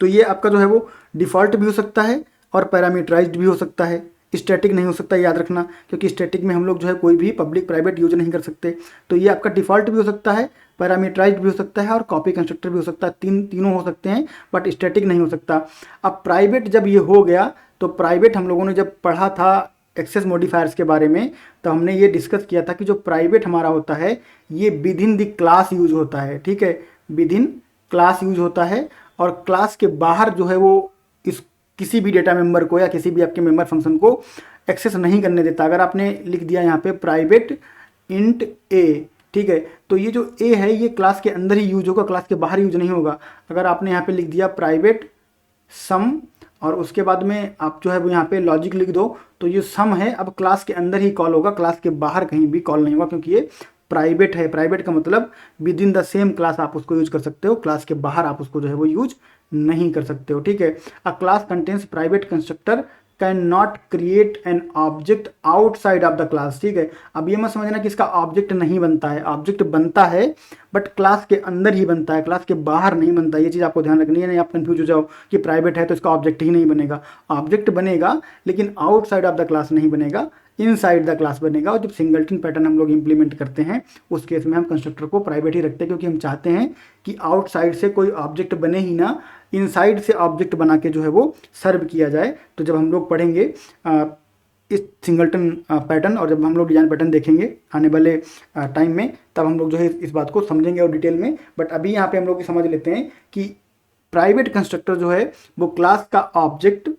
तो ये आपका जो है वो डिफ़ॉल्ट भी हो सकता है और पैरामीटराइज्ड भी हो सकता है, स्टैटिक नहीं हो सकता, याद रखना, क्योंकि स्टैटिक में हम लोग जो है कोई भी पब्लिक प्राइवेट यूज नहीं कर सकते। तो ये आपका डिफ़ॉल्ट भी हो सकता है, पैरामीटराइज्ड भी हो सकता है और कॉपी कंस्ट्रक्टर भी हो सकता है, तीनों हो सकते हैं, बट स्टैटिक नहीं हो सकता। अब प्राइवेट जब ये हो गया, तो प्राइवेट हम लोगों ने जब पढ़ा था एक्सेस मॉडिफायर्स के बारे में, तो हमने ये डिस्कस किया था कि जो प्राइवेट हमारा होता है ये with in the class use होता है। ठीक है, विद इन क्लास यूज होता है, और क्लास के बाहर जो है वो इस किसी भी डेटा मेंबर को या किसी भी आपके मेंबर फंक्शन को एक्सेस नहीं करने देता। अगर आपने लिख दिया यहाँ पे प्राइवेट इंट ए, ठीक है, तो ये जो ए है ये क्लास के अंदर ही यूज होगा, क्लास के बाहर यूज नहीं होगा। अगर आपने यहाँ पे लिख दिया प्राइवेट सम, और उसके बाद में आप जो है वो यहाँ पे लॉजिक लिख दो, तो ये सम है अब क्लास के अंदर ही कॉल होगा, क्लास के बाहर कहीं भी कॉल नहीं होगा, क्योंकि ये प्राइवेट है। प्राइवेट का मतलब with in the same class आप उसको यूज कर सकते हो, क्लास के बाहर आप उसको जो है वो यूज नहीं कर सकते हो। ठीक है, अ class contains private constructor can not create an object outside of the class. ठीक है, अब ये मत समझना कि इसका ऑब्जेक्ट नहीं बनता है, ऑब्जेक्ट बनता है बट क्लास के अंदर ही बनता है, क्लास के बाहर नहीं बनता। ये चीज़ आपको ध्यान रखनी है, नहीं आप कंफ्यूज हो जाओ कि प्राइवेट है तो इसका ऑब्जेक्ट ही नहीं बनेगा। ऑब्जेक्ट बनेगा लेकिन आउटसाइड ऑफ द क्लास नहीं बनेगा, इनसाइड द क्लास बनेगा। और जब सिंगलटन पैटर्न हम लोग इंप्लीमेंट करते हैं उस केस में हम कंस्ट्रक्टर को प्राइवेट ही रखते हैं, क्योंकि हम चाहते हैं कि आउटसाइड से कोई ऑब्जेक्ट बने ही ना, इनसाइड से ऑब्जेक्ट बना के जो है वो सर्व किया जाए। तो जब हम लोग पढ़ेंगे इस सिंगलटन पैटर्न, और जब हम लोग डिजाइन पैटर्न देखेंगे आने वाले टाइम में, तब हम लोग जो है इस बात को समझेंगे और डिटेल में। बट अभी यहाँ पे हम लोग समझ लेते हैं कि प्राइवेट कंस्ट्रक्टर जो है वो क्लास का ऑब्जेक्ट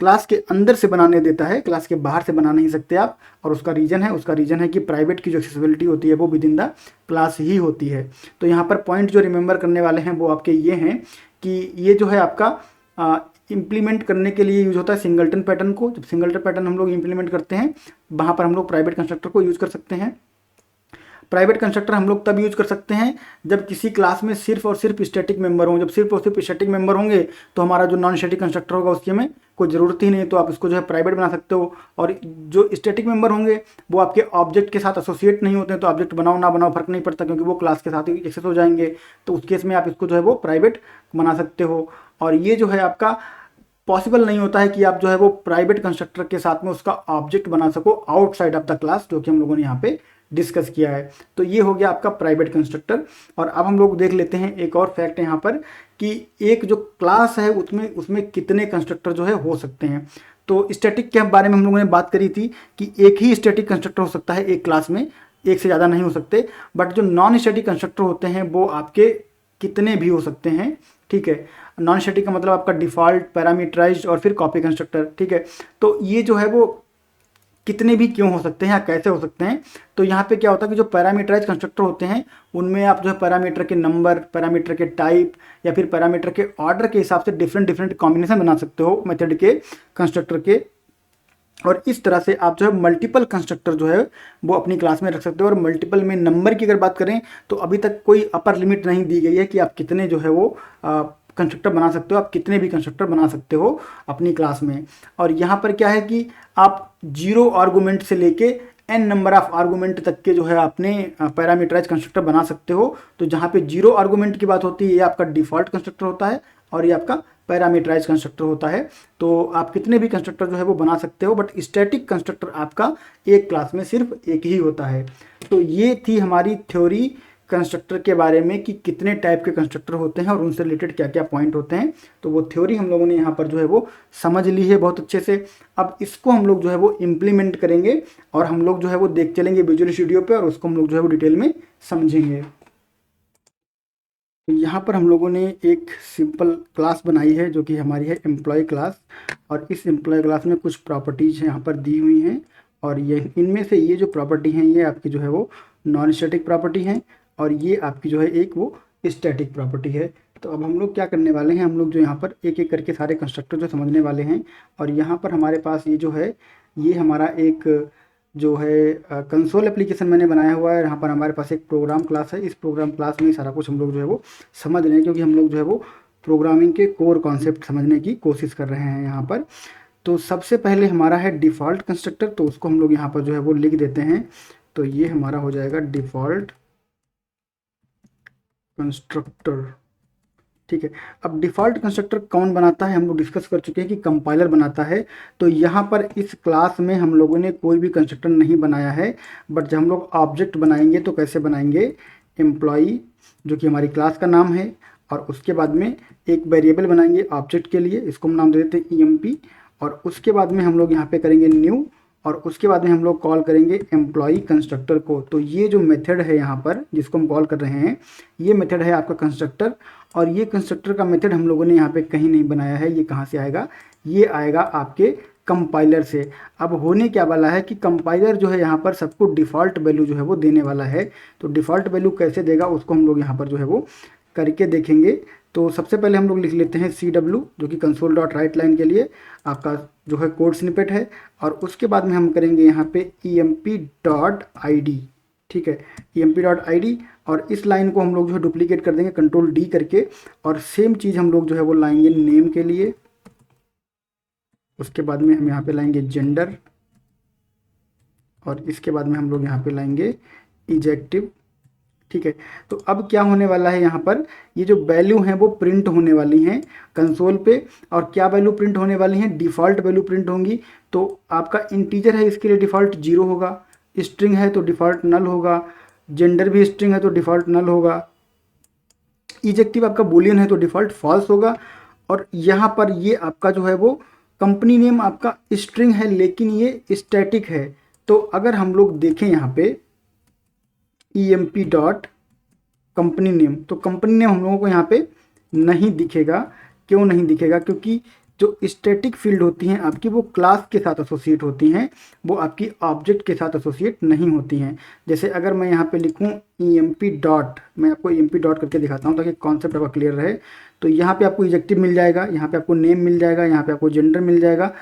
क्लास के अंदर से बनाने देता है, क्लास के बाहर से बना नहीं सकते आप। और उसका रीज़न है कि प्राइवेट की जो एक्सेसिबिलिटी होती है वो विद इन द क्लास ही होती है। तो यहाँ पर पॉइंट जो रिमेंबर करने वाले हैं वो आपके ये हैं कि ये जो है आपका इम्प्लीमेंट करने के लिए यूज होता है सिंगलटन पैटर्न को। जब सिंगलटन पैटर्न हम लोग इम्प्लीमेंट करते हैं वहाँ पर हम लोग प्राइवेट कंस्ट्रक्टर को यूज कर सकते हैं। प्राइवेट कंस्ट्रक्टर हम लोग तब यूज कर सकते हैं जब किसी क्लास में सिर्फ और सिर्फ स्टैटिक मेंबर हों। जब सिर्फ और सिर्फ स्टैटिक मेंबर होंगे तो हमारा जो नॉन स्टैटिक कंस्ट्रक्टर होगा उसकी हमें कोई ज़रूरत ही नहीं, तो आप इसको जो है प्राइवेट बना सकते हो। और जो स्टैटिक मेंबर होंगे वो आपके ऑब्जेक्ट के साथ एसोसिएट नहीं होते हैं, तो ऑब्जेक्ट बनाओ ना बनाओ फर्क नहीं पड़ता, क्योंकि वो क्लास के साथ ही एक्सेस हो जाएंगे। तो उस केस में आप इसको जो है वो प्राइवेट बना सकते हो। और ये जो है आपका पॉसिबल नहीं होता है कि आप जो है वो प्राइवेट कंस्ट्रक्टर के साथ में उसका ऑब्जेक्ट बना सको आउटसाइड ऑफ द क्लास, जो कि हम लोगों ने यहाँ पे डिस्कस किया है। तो ये हो गया आपका प्राइवेट कंस्ट्रक्टर। और अब हम लोग देख लेते हैं एक और फैक्ट यहाँ पर कि एक जो क्लास है उसमें कितने कंस्ट्रक्टर जो है हो सकते हैं। तो स्टैटिक के बारे में हम लोगों ने बात करी थी कि एक ही स्टैटिक कंस्ट्रक्टर हो सकता है एक क्लास में, एक से ज़्यादा नहीं हो सकते। बट जो नॉन स्टैटिक कंस्ट्रक्टर होते हैं वो आपके कितने भी हो सकते हैं। ठीक है, नॉन स्टैटिक का मतलब आपका डिफ़ॉल्ट, पैरामीटराइज्ड और फिर कॉपी कंस्ट्रक्टर। ठीक है, तो ये जो है वो कितने भी क्यों हो सकते हैं या कैसे हो सकते हैं। तो यहाँ पे क्या होता है कि जो पैरामीटराइज कंस्ट्रक्टर होते हैं उनमें आप जो है पैरामीटर के नंबर, पैरामीटर के टाइप या फिर पैरामीटर के ऑर्डर के हिसाब से डिफरेंट कॉम्बिनेशन बना सकते हो मेथड के, कंस्ट्रक्टर के। और इस तरह से आप जो है मल्टीपल कंस्ट्रक्टर जो है वो अपनी क्लास में रख सकते हो। और मल्टीपल में नंबर की अगर बात करें तो अभी तक कोई अपर लिमिट नहीं दी गई है कि आप कितने जो है वो कंस्ट्रक्टर बना सकते हो, आप कितने भी कंस्ट्रक्टर बना सकते हो अपनी क्लास में। और यहाँ पर क्या है कि आप 0 आर्गूमेंट से लेके n नंबर ऑफ आर्गूमेंट तक के जो है अपने पैरामीटराइज कंस्ट्रक्टर बना सकते हो। तो जहाँ पे 0 आर्गूमेंट की बात होती है ये आपका डिफ़ॉल्ट कंस्ट्रक्टर होता है और ये आपका पैरामीटराइज कंस्ट्रक्टर होता है। तो आप कितने भी कंस्ट्रक्टर जो है वो बना सकते हो, बट स्टैटिक कंस्ट्रक्टर आपका एक क्लास में सिर्फ एक ही होता है। तो ये थी हमारी थ्योरी कंस्ट्रक्टर के बारे में कि कितने टाइप के कंस्ट्रक्टर होते हैं और उनसे रिलेटेड क्या क्या पॉइंट होते हैं। तो वो थ्योरी हम लोगों ने यहाँ पर जो है वो समझ ली है बहुत अच्छे से। अब इसको हम लोग जो है वो इम्प्लीमेंट करेंगे और हम लोग जो है वो देख चलेंगे विजुअल स्टूडियो पे और उसको हम लोग जो है वो डिटेल में समझेंगे। तो यहाँ पर हम लोगों ने एक सिंपल क्लास बनाई है जो कि हमारी है एम्प्लॉय क्लास, और इस एम्प्लॉय क्लास में कुछ प्रॉपर्टीज़ यहाँ पर दी हुई हैं और ये इनमें से ये जो प्रॉपर्टी हैं ये आपकी जो है वो नॉन स्टैटिक प्रॉपर्टी हैं और ये आपकी जो है एक वो स्टैटिक प्रॉपर्टी है। तो अब हम लोग क्या करने वाले हैं, हम लोग जो यहाँ पर एक एक करके सारे कंस्ट्रक्टर जो समझने वाले हैं। और यहाँ पर हमारे पास ये जो है ये हमारा एक जो है कंसोल एप्लीकेशन मैंने बनाया हुआ है। यहाँ पर हमारे पास एक प्रोग्राम क्लास है, इस प्रोग्राम क्लास में सारा कुछ हम लोग जो है वो समझ रहे हैं क्योंकि हम लोग जो है वो प्रोग्रामिंग के कोर कॉन्सेप्ट समझने की कोशिश कर रहे हैं यहाँ पर। तो सबसे पहले हमारा है डिफ़ॉल्ट कंस्ट्रक्टर, तो उसको हम लोग यहाँ पर जो है वो लिख देते हैं। तो ये हमारा हो जाएगा डिफ़ॉल्ट कंस्ट्रक्टर, ठीक है। अब डिफ़ॉल्ट कंस्ट्रक्टर कौन बनाता है हम लोग डिस्कस कर चुके हैं कि कंपाइलर बनाता है। तो यहाँ पर इस क्लास में हम लोगों ने कोई भी कंस्ट्रक्टर नहीं बनाया है, बट जब हम लोग ऑब्जेक्ट बनाएंगे तो कैसे बनाएंगे, एम्प्लॉई जो कि हमारी क्लास का नाम है और उसके बाद में एक वेरिएबल बनाएंगे ऑब्जेक्ट के लिए, इसको हम नाम दे देते हैं EMP। और उसके बाद में हम लोग यहाँ पे करेंगे न्यू और उसके बाद में हम लोग कॉल करेंगे एम्प्लॉई कंस्ट्रक्टर को। तो ये जो मेथड है यहाँ पर जिसको हम कॉल कर रहे हैं ये मेथड है आपका कंस्ट्रक्टर, और ये कंस्ट्रक्टर का मेथड हम लोगों ने यहाँ पे कहीं नहीं बनाया है। ये कहाँ से आएगा, ये आएगा आपके कंपाइलर से। अब होने क्या वाला है कि कंपाइलर जो है यहाँ पर सबको डिफ़ॉल्ट वैल्यू जो है वो देने वाला है। तो डिफ़ॉल्ट वैल्यू कैसे देगा उसको हम लोग यहाँ पर जो है वो करके देखेंगे। तो सबसे पहले हम लोग लिख लेते हैं CW जो कि कंसोल डॉट राइट लाइन के लिए आपका जो है कोड स्निपेट है, और उसके बाद में हम करेंगे यहाँ पे emp.id, ठीक है, emp.id। और इस लाइन को हम लोग जो है डुप्लीकेट कर देंगे कंट्रोल D करके, और सेम चीज़ हम लोग जो है वो लाएंगे नेम के लिए। उसके बाद में हम यहाँ पे लाएंगे जेंडर और इसके बाद में हम लोग यहाँ पे लाएंगे इजेक्टिव, ठीक है। तो अब क्या होने वाला है यहाँ पर, ये जो वैल्यू हैं वो प्रिंट होने वाली हैं कंसोल पे। और क्या वैल्यू प्रिंट होने वाली हैं, डिफ़ॉल्ट वैल्यू प्रिंट होंगी। तो आपका इंटीजर है इसके लिए डिफ़ॉल्ट 0 होगा, स्ट्रिंग है तो डिफ़ॉल्ट नल होगा, जेंडर भी स्ट्रिंग है तो डिफ़ॉल्ट नल होगा, इजेक्टिव आपका बूलियन है तो डिफ़ॉल्ट फॉल्स होगा। और यहाँ पर ये आपका जो है वो कंपनी नेम आपका स्ट्रिंग है लेकिन ये स्टैटिक है। तो अगर हम लोग देखें यहाँ पे emp डॉट कंपनी नेम, तो कंपनी नेम हम लोगों को यहाँ पे नहीं दिखेगा। क्यों नहीं दिखेगा, क्योंकि जो स्टैटिक फील्ड होती हैं आपकी वो क्लास के साथ एसोसिएट होती हैं, वो आपकी ऑब्जेक्ट के साथ एसोसिएट नहीं होती हैं। जैसे अगर मैं यहाँ पे लिखूँ emp डॉट, मैं आपको emp डॉट करके दिखाता हूँ ताकि कॉन्सेप्ट आपका क्लियर रहे। तो यहाँ पे आपको इजेक्टिव मिल जाएगा, यहाँ पे आपको नेम मिल जाएगा, यहाँ पे आपको जेंडर मिल जाएगा,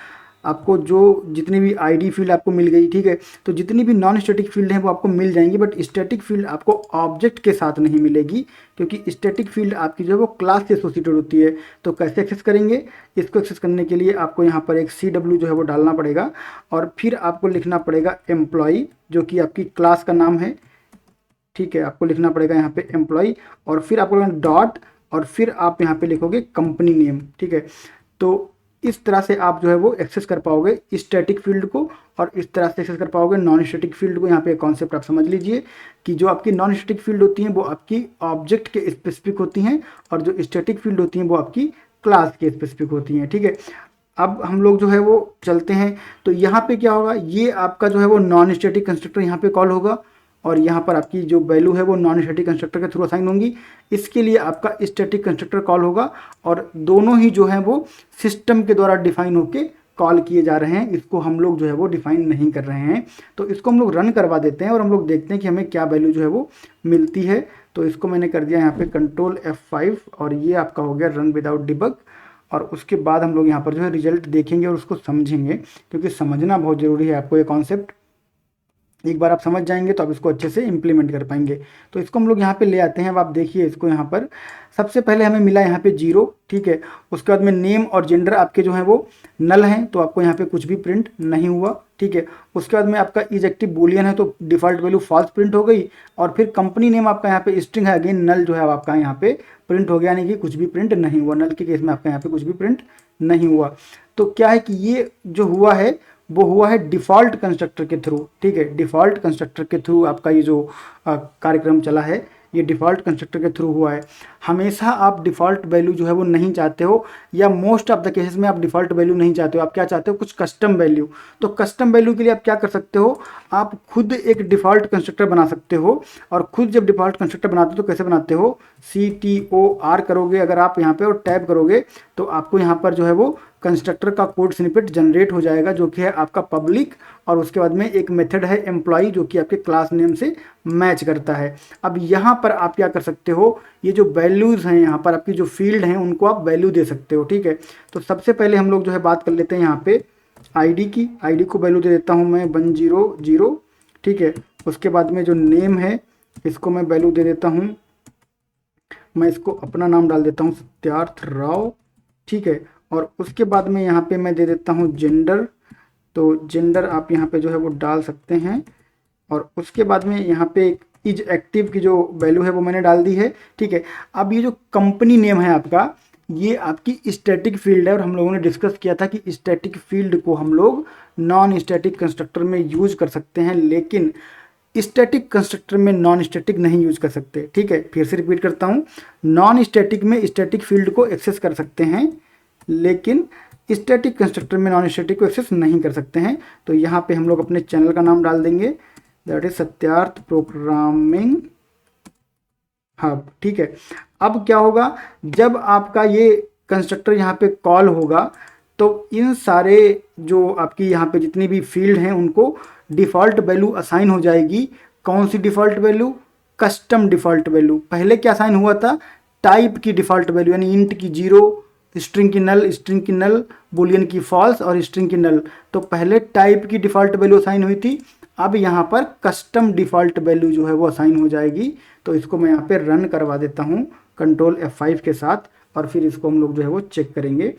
आपको जो जितनी भी आईडी फील्ड आपको मिल गई, ठीक है। तो जितनी भी नॉन स्टैटिक फील्ड हैं वो आपको मिल जाएंगी, बट स्टैटिक फील्ड आपको ऑब्जेक्ट के साथ नहीं मिलेगी क्योंकि स्टैटिक फील्ड आपकी जो है वो क्लास से एसोसिएटेड होती है। तो कैसे एक्सेस करेंगे, इसको एक्सेस करने के लिए आपको यहाँ पर एक CW जो है वो डालना पड़ेगा और फिर आपको लिखना पड़ेगा एम्प्लॉई जो कि आपकी क्लास का नाम है, ठीक है। आपको लिखना पड़ेगा यहाँ पे एम्प्लॉई और फिर आपको डॉट और फिर आप यहाँ पे लिखोगे कंपनी नेम, ठीक है। तो इस तरह से आप जो है वो एक्सेस कर पाओगे स्टैटिक फील्ड को और इस तरह से एक्सेस कर पाओगे नॉन स्टैटिक फील्ड को। यहाँ पे कॉन्सेप्ट आप समझ लीजिए कि जो आपकी नॉन स्टैटिक फील्ड होती हैं वो आपकी ऑब्जेक्ट के स्पेसिफिक होती हैं और जो स्टैटिक फील्ड होती हैं वो आपकी क्लास के स्पेसिफिक होती हैं, ठीक है। अब हम लोग जो है वो चलते हैं। तो यहाँ पे क्या होगा, ये आपका जो है वो नॉन स्टैटिक कंस्ट्रक्टर यहाँ पे कॉल होगा और यहाँ पर आपकी जो वैल्यू है वो नॉन स्टैटिक कंस्ट्रक्टर के थ्रू असाइन होंगी। इसके लिए आपका स्टैटिक कंस्ट्रक्टर कॉल होगा और दोनों ही जो है वो सिस्टम के द्वारा डिफाइन होके कॉल किए जा रहे हैं। इसको हम लोग जो है वो डिफाइन नहीं कर रहे हैं। तो इसको हम लोग रन करवा देते हैं और हम लोग देखते हैं कि हमें क्या वैल्यू जो है वो मिलती है। तो इसको मैंने कर दिया यहाँ पे कंट्रोल F5 और ये आपका हो गया रन विदाउट डिबग। और उसके बाद हम लोग यहाँ पर जो है रिजल्ट देखेंगे और उसको समझेंगे क्योंकि समझना बहुत ज़रूरी है आपको ये कॉन्सेप्ट। एक बार आप समझ जाएंगे तो आप इसको अच्छे से इम्प्लीमेंट कर पाएंगे। तो इसको हम लोग यहाँ पे ले आते हैं। अब आप देखिए इसको यहाँ पर सबसे पहले हमें मिला यहाँ पे 0, ठीक है। उसके बाद में नेम और जेंडर आपके जो हैं वो नल हैं, तो आपको यहाँ पे कुछ भी प्रिंट नहीं हुआ, ठीक है। उसके बाद में आपका इजेक्टिव बूलियन है तो डिफ़ॉल्ट वैल्यू फॉल्स प्रिंट हो गई। और फिर कंपनी नेम आपका यहाँ पे स्ट्रिंग है, अगेन नल जो है आपका यहाँ पे प्रिंट हो गया, यानी कि कुछ भी प्रिंट नहीं हुआ। नल के केस में आपका यहाँ पे कुछ भी प्रिंट नहीं हुआ। तो क्या है कि ये जो हुआ है वो हुआ है डिफ़ॉल्ट कंस्ट्रक्टर के थ्रू, ठीक है। डिफ़ॉल्ट कंस्ट्रक्टर के थ्रू आपका ये जो कार्यक्रम चला है ये डिफ़ॉल्ट कंस्ट्रक्टर के थ्रू हुआ है। हमेशा आप डिफ़ॉल्ट वैल्यू जो है वो नहीं चाहते हो, या मोस्ट ऑफ द केसेस में आप डिफ़ॉल्ट वैल्यू नहीं चाहते हो। आप क्या चाहते हो, कुछ कस्टम वैल्यू। तो कस्टम वैल्यू के लिए आप क्या कर सकते हो, आप खुद एक डिफ़ॉल्ट कंस्ट्रक्टर बना सकते हो। और खुद जब डिफ़ॉल्ट कंस्ट्रक्टर बनाते हो तो कैसे बनाते हो, CTOR करोगे अगर आप यहाँ पे और टैब करोगे तो आपको यहाँ पर जो है वो कंस्ट्रक्टर का कोड स्निपेट जनरेट हो जाएगा, जो कि है आपका पब्लिक। और उसके बाद में एक मेथड है एम्प्लॉय जो कि आपके क्लास नेम से मैच करता है। अब यहाँ पर आप क्या कर सकते हो, ये जो वैल्यूज़ हैं यहाँ पर आपकी जो फील्ड हैं उनको आप वैल्यू दे सकते हो, ठीक है। तो सबसे पहले हम लोग जो है बात कर लेते हैं यहाँ पे आईडी की। आईडी को वैल्यू दे देता हूँ मैं 100, ठीक है। उसके बाद में जो नेम है इसको मैं वैल्यू दे देता हूँ, मैं इसको अपना नाम डाल देता हूँ सत्यार्थ राव, ठीक है। और उसके बाद में यहाँ पे मैं दे देता हूँ जेंडर, तो जेंडर आप यहाँ पे जो है वो डाल सकते हैं। और उसके बाद में यहाँ पे इज एक्टिव की जो वैल्यू है वो मैंने डाल दी है, ठीक है। अब ये जो कंपनी नेम है आपका, ये आपकी स्टैटिक फील्ड है और हम लोगों ने डिस्कस किया था कि स्टैटिक फील्ड को हम लोग नॉन स्टैटिक कंस्ट्रक्टर में यूज कर सकते हैं, लेकिन स्टैटिक कंस्ट्रक्टर में नॉन स्टैटिक नहीं यूज कर सकते, ठीक है। फिर से रिपीट करता हूँ, नॉन स्टैटिक में स्टैटिक फील्ड को एक्सेस कर सकते हैं, लेकिन स्टैटिक कंस्ट्रक्टर में नॉन स्टैटिक को एक्सेस नहीं कर सकते हैं। तो यहाँ पे हम लोग अपने चैनल का नाम डाल देंगे, that is Satyarth programming hub, ठीक है। अब क्या होगा, जब आपका ये कंस्ट्रक्टर यहाँ पे कॉल होगा तो इन सारे जो आपकी यहाँ पे जितनी भी फील्ड हैं उनको डिफ़ॉल्ट वैल्यू असाइन हो जाएगी। कौन सी default value, custom default value. पहले क्या असाइन हुआ था, टाइप की डिफ़ॉल्ट वैल्यू, यानी इंट की 0, स्ट्रिंग की नल, स्ट्रिंग की नल, बूलियन की फॉल्स और स्ट्रिंग की नल। तो पहले टाइप की डिफ़ॉल्ट वैल्यू असाइन हुई थी, अब यहाँ पर कस्टम डिफ़ॉल्ट वैल्यू जो है वो असाइन हो जाएगी। तो इसको मैं यहाँ पे रन करवा देता हूँ कंट्रोल F5 के साथ, और फिर इसको हम लोग जो है वो चेक करेंगे।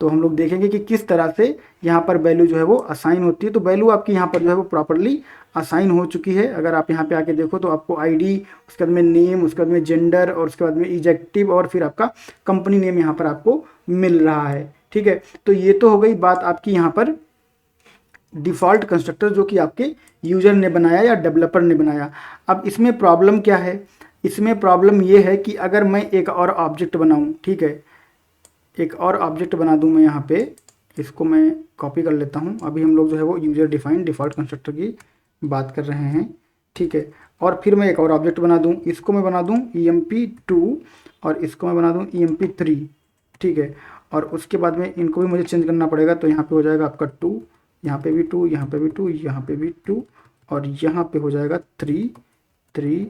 तो हम लोग देखेंगे कि किस तरह से यहाँ पर वैल्यू जो है वो असाइन होती है। तो वैल्यू आपकी यहाँ पर जो है वो प्रॉपरली असाइन हो चुकी है। अगर आप यहाँ पे आके देखो तो आपको आईडी, उसके बाद में नेम, उसके बाद में जेंडर और उसके बाद में इजेक्टिव और फिर आपका कंपनी नेम यहाँ पर आपको मिल रहा है, ठीक है। तो ये तो हो गई बात आपकी यहाँ पर डिफ़ॉल्ट कंस्ट्रक्टर जो कि आपके यूजर ने बनाया या डेवलपर ने बनाया। अब इसमें प्रॉब्लम क्या है, इसमें प्रॉब्लम ये है कि अगर मैं एक और ऑब्जेक्ट बनाऊँ, ठीक है, एक और ऑब्जेक्ट बना दूं मैं यहाँ पे, इसको मैं कॉपी कर लेता हूँ। अभी हम लोग जो है वो यूजर डिफाइंड डिफ़ॉल्ट कंस्ट्रक्टर की बात कर रहे हैं, ठीक है। और फिर मैं एक और ऑब्जेक्ट बना दूं, इसको मैं बना दूं EMP2 और इसको मैं बना दूं EMP3, ठीक है। और उसके बाद में इनको भी मुझे चेंज करना पड़ेगा, तो यहाँ पे हो जाएगा आपका 2, यहाँ पे भी 2, यहाँ पे भी 2, यहाँ पे भी 2 और यहाँ पे हो जाएगा 3, 3,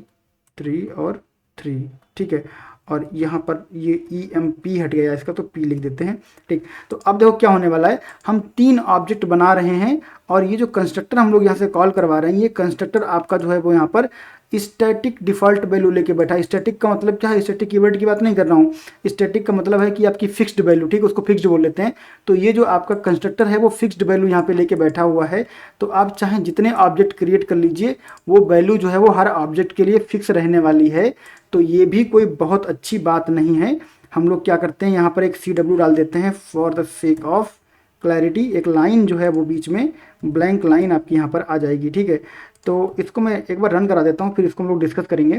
3 और 3, ठीक है। और यहाँ पर ये EMP हट गया इसका, तो P लिख देते हैं, ठीक। तो अब देखो क्या होने वाला है, हम 3 ऑब्जेक्ट बना रहे हैं और ये जो कंस्ट्रक्टर हम लोग यहाँ से कॉल करवा रहे हैं, ये कंस्ट्रक्टर आपका जो है वो यहाँ पर स्टैटिक डिफ़ॉल्ट वैल्यू लेके बैठा है। स्टैटिक का मतलब क्या है, स्टैटिक कीवर्ड की बात नहीं कर रहा हूँ, स्टैटिक का मतलब है कि आपकी फिक्स्ड वैल्यू, ठीक है, उसको फिक्स्ड बोल लेते हैं। तो ये जो आपका कंस्ट्रक्टर है वो फिक्स्ड वैल्यू यहाँ पे लेके बैठा हुआ है। तो आप चाहें जितने ऑब्जेक्ट क्रिएट कर लीजिए, वो वैल्यू जो है वो हर ऑब्जेक्ट के लिए फिक्स रहने वाली है। तो ये भी कोई बहुत अच्छी बात नहीं है। हम लोग क्या करते हैं, यहाँ पर एक CW डाल देते हैं for the sake of clarity. एक लाइन जो है वो बीच में ब्लैंक लाइन आपकी यहाँ पर आ जाएगी, ठीक है। तो इसको मैं एक बार रन करा देता हूँ, फिर इसको हम लोग डिस्कस करेंगे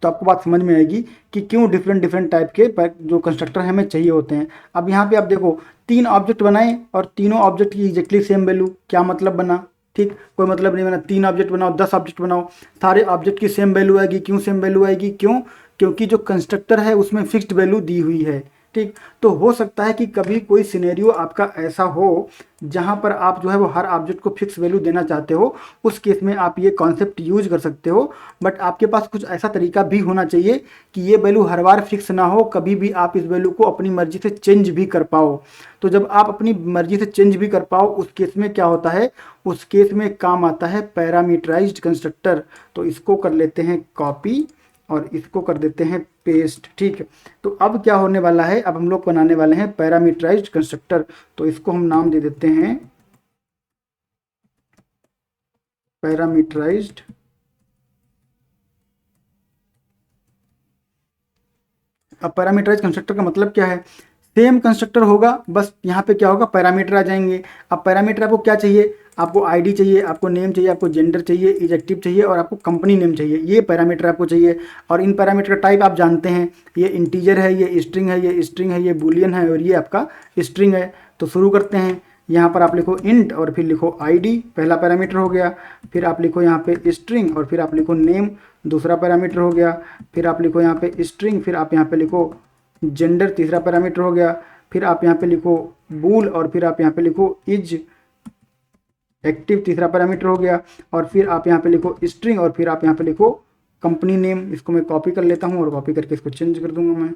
तो आपको बात समझ में आएगी कि क्यों डिफरेंट टाइप के जो कंस्ट्रक्टर हमें चाहिए होते हैं। अब यहाँ पे आप देखो 3 ऑब्जेक्ट बनाए और तीनों ऑब्जेक्ट की एग्जैक्टली सेम वैल्यू, क्या मतलब बना, ठीक, कोई मतलब नहीं बना। 3 ऑब्जेक्ट बनाओ, 10 ऑब्जेक्ट बनाओ, सारे ऑब्जेक्ट की सेम वैल्यू आएगी। क्यों सेम वैल्यू आएगी, क्योंकि जो कंस्ट्रक्टर है उसमें फिक्स्ड वैल्यू दी हुई है, ठीक। तो हो सकता है कि कभी कोई सिनेरियो आपका ऐसा हो जहां पर आप जो है वो हर ऑब्जेक्ट को फिक्स वैल्यू देना चाहते हो, उस केस में आप ये कॉन्सेप्ट यूज कर सकते हो। बट आपके पास कुछ ऐसा तरीका भी होना चाहिए कि ये वैल्यू हर बार फिक्स ना हो, कभी भी आप इस वैल्यू को अपनी मर्जी से चेंज भी कर पाओ। तो जब आप अपनी मर्जी से चेंज भी कर पाओ, उस केस में क्या होता है, उस केस में काम आता है पैरामीटराइज्ड कंस्ट्रक्टर। तो इसको कर लेते हैं कॉपी और इसको कर देते हैं पेस्ट, ठीक है। तो अब क्या होने वाला है, अब हम लोग बनाने वाले हैं पैरामीटराइज्ड कंस्ट्रक्टर। तो इसको हम नाम दे देते हैं पैरामीटराइज्ड। अब पैरामीटराइज कंस्ट्रक्टर का मतलब क्या है, सेम कंस्ट्रक्टर होगा, बस यहाँ पे क्या होगा, पैरामीटर आ जाएंगे। अब पैरामीटर आपको क्या चाहिए, आपको आईडी चाहिए, आपको नेम चाहिए, आपको जेंडर चाहिए, इजेक्टिव चाहिए और आपको कंपनी नेम चाहिए, ये पैरामीटर आपको चाहिए। और इन पैरामीटर का टाइप आप जानते हैं, ये इंटीजर है, ये स्ट्रिंग है, ये स्ट्रिंग है, ये बूलियन है और ये आपका स्ट्रिंग है। तो शुरू करते हैं। यहाँ पर आप लिखो इंट और फिर लिखो आईडी, पहला पैरामीटर हो गया। फिर आप लिखो यहाँ पे स्ट्रिंग और फिर आप लिखो नेम, दूसरा पैरामीटर हो गया। फिर आप लिखो यहाँ पे स्ट्रिंग, फिर आप यहाँ पे लिखो जेंडर, तीसरा पैरामीटर हो गया। फिर आप यहाँ पे लिखो बूल और फिर आप यहाँ पे लिखो इज एक्टिव, तीसरा पैरामीटर हो गया। और फिर आप यहाँ पे लिखो स्ट्रिंग और फिर आप यहाँ पे लिखो कंपनी नेम। इसको मैं कॉपी कर लेता हूँ और कॉपी करके इसको चेंज कर दूंगा मैं।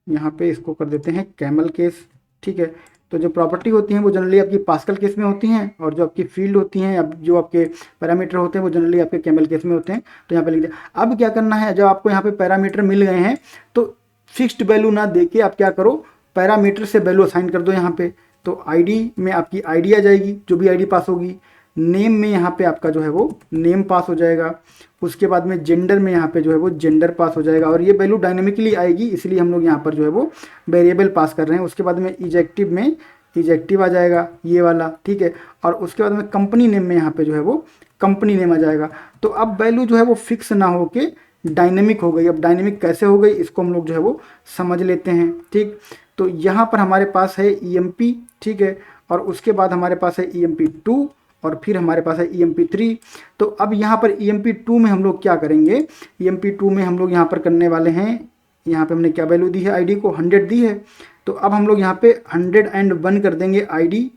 यहाँ पे इसको कर देते हैं कैमल केस, ठीक है। तो जो प्रॉपर्टी होती हैं वो जनरली आपकी पास्कल केस में होती हैं और जो आपकी फील्ड होती हैं, अब जो आपके पैरामीटर होते हैं वो जनरली आपके कैमल केस में होते हैं। तो यहाँ पे लिख दिया। अब क्या करना है, जब आपको यहाँ पे पैरामीटर मिल गए हैं तो फिक्स्ड वैल्यू ना देके आप क्या करो, पैरामीटर से वैल्यू असाइन कर दो यहाँ पे। तो आईडी में आपकी आईडी आ जाएगी, जो भी आईडी पास होगी। नेम में यहाँ पे आपका जो है वो नेम पास हो जाएगा। उसके बाद में जेंडर में यहाँ पे जो है वो जेंडर पास हो जाएगा और ये वैल्यू डायनेमिकली आएगी, इसलिए हम लोग यहाँ पर जो है वो वेरिएबल पास कर रहे हैं। उसके बाद में इजेक्टिव में इजेक्टिव आ जाएगा ये वाला, ठीक है। और उसके बाद में कंपनी नेम में यहाँ पे जो है वो कंपनी नेम आ जाएगा। तो अब वैल्यू जो है वो फिक्स ना हो के डायनेमिक हो गई। अब डायनेमिक कैसे हो गई इसको हम लोग जो है वो समझ लेते हैं, ठीक। तो यहाँ पर हमारे पास है EMP, ठीक है। और उसके बाद हमारे पास है EMP2 और फिर हमारे पास है EMP3। तो अब यहाँ पर EMP2 में हम लोग क्या करेंगे, EMP2 में हम लोग यहाँ पर करने वाले हैं, यहाँ पे हमने क्या वैल्यू दी है, आईडी को 100 दी है। तो अब हम लोग यहाँ पे 101 कर देंगे आईडी,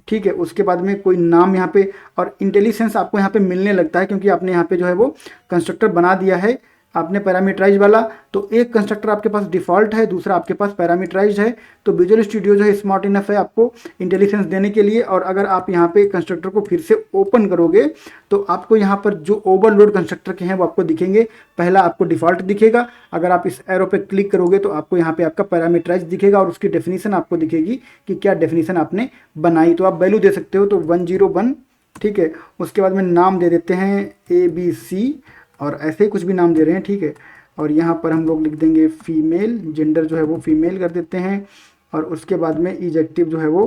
ठीक है। उसके बाद में कोई नाम यहाँ पे, और इंटेलिजेंस आपको यहाँ पे मिलने लगता है क्योंकि आपने यहाँ पे जो है वो कंस्ट्रक्टर बना दिया है आपने पैरामीटराइज वाला। तो एक कंस्ट्रक्टर आपके पास डिफ़ॉल्ट है, दूसरा आपके पास पैरामीटराइज है। तो विजुअल स्टूडियो जो है स्मार्ट इनफ है आपको इंटेलिजेंस देने के लिए। और अगर आप यहाँ पे कंस्ट्रक्टर को फिर से ओपन करोगे तो आपको यहाँ पर जो ओवरलोड कंस्ट्रक्टर के हैं वो आपको दिखेंगे। पहला आपको डिफ़ॉल्ट दिखेगा, अगर आप इस एरो पे क्लिक करोगे तो आपको यहाँ पे आपका पैरामीटराइज दिखेगा और उसकी डेफिनेशन आपको दिखेगी कि क्या डेफिनेशन आपने बनाई। तो आप वैल्यू दे सकते हो, तो 101, ठीक है। उसके बाद में नाम दे देते हैं ABC और ऐसे ही कुछ भी नाम दे रहे हैं, ठीक है। और यहाँ पर हम लोग लिख देंगे फीमेल, जेंडर जो है वो फीमेल कर देते हैं। और उसके बाद में इजेक्टिव जो है वो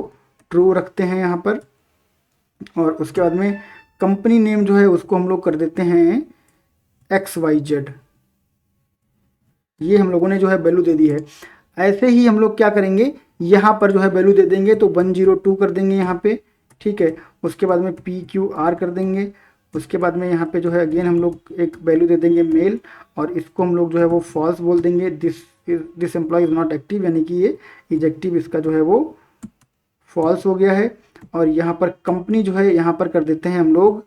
ट्रू रखते हैं यहाँ पर। और उसके बाद में कंपनी नेम जो है उसको हम लोग कर देते हैं XYZ। ये हम लोगों ने जो है वैल्यू दे दी है। ऐसे ही हम लोग क्या करेंगे, यहाँ पर जो है वैल्यू दे देंगे, तो 102 कर देंगे यहाँ पे, ठीक है। उसके बाद में PQR कर देंगे। उसके बाद में यहाँ पे जो है अगेन हम लोग एक वैल्यू दे देंगे मेल और इसको हम लोग जो है वो फॉल्स बोल देंगे। This employ is not active, यानी कि ये इजेक्टिव इसका जो है वो फॉल्स हो गया है। और यहाँ पर कंपनी जो है यहाँ पर कर देते हैं हम लोग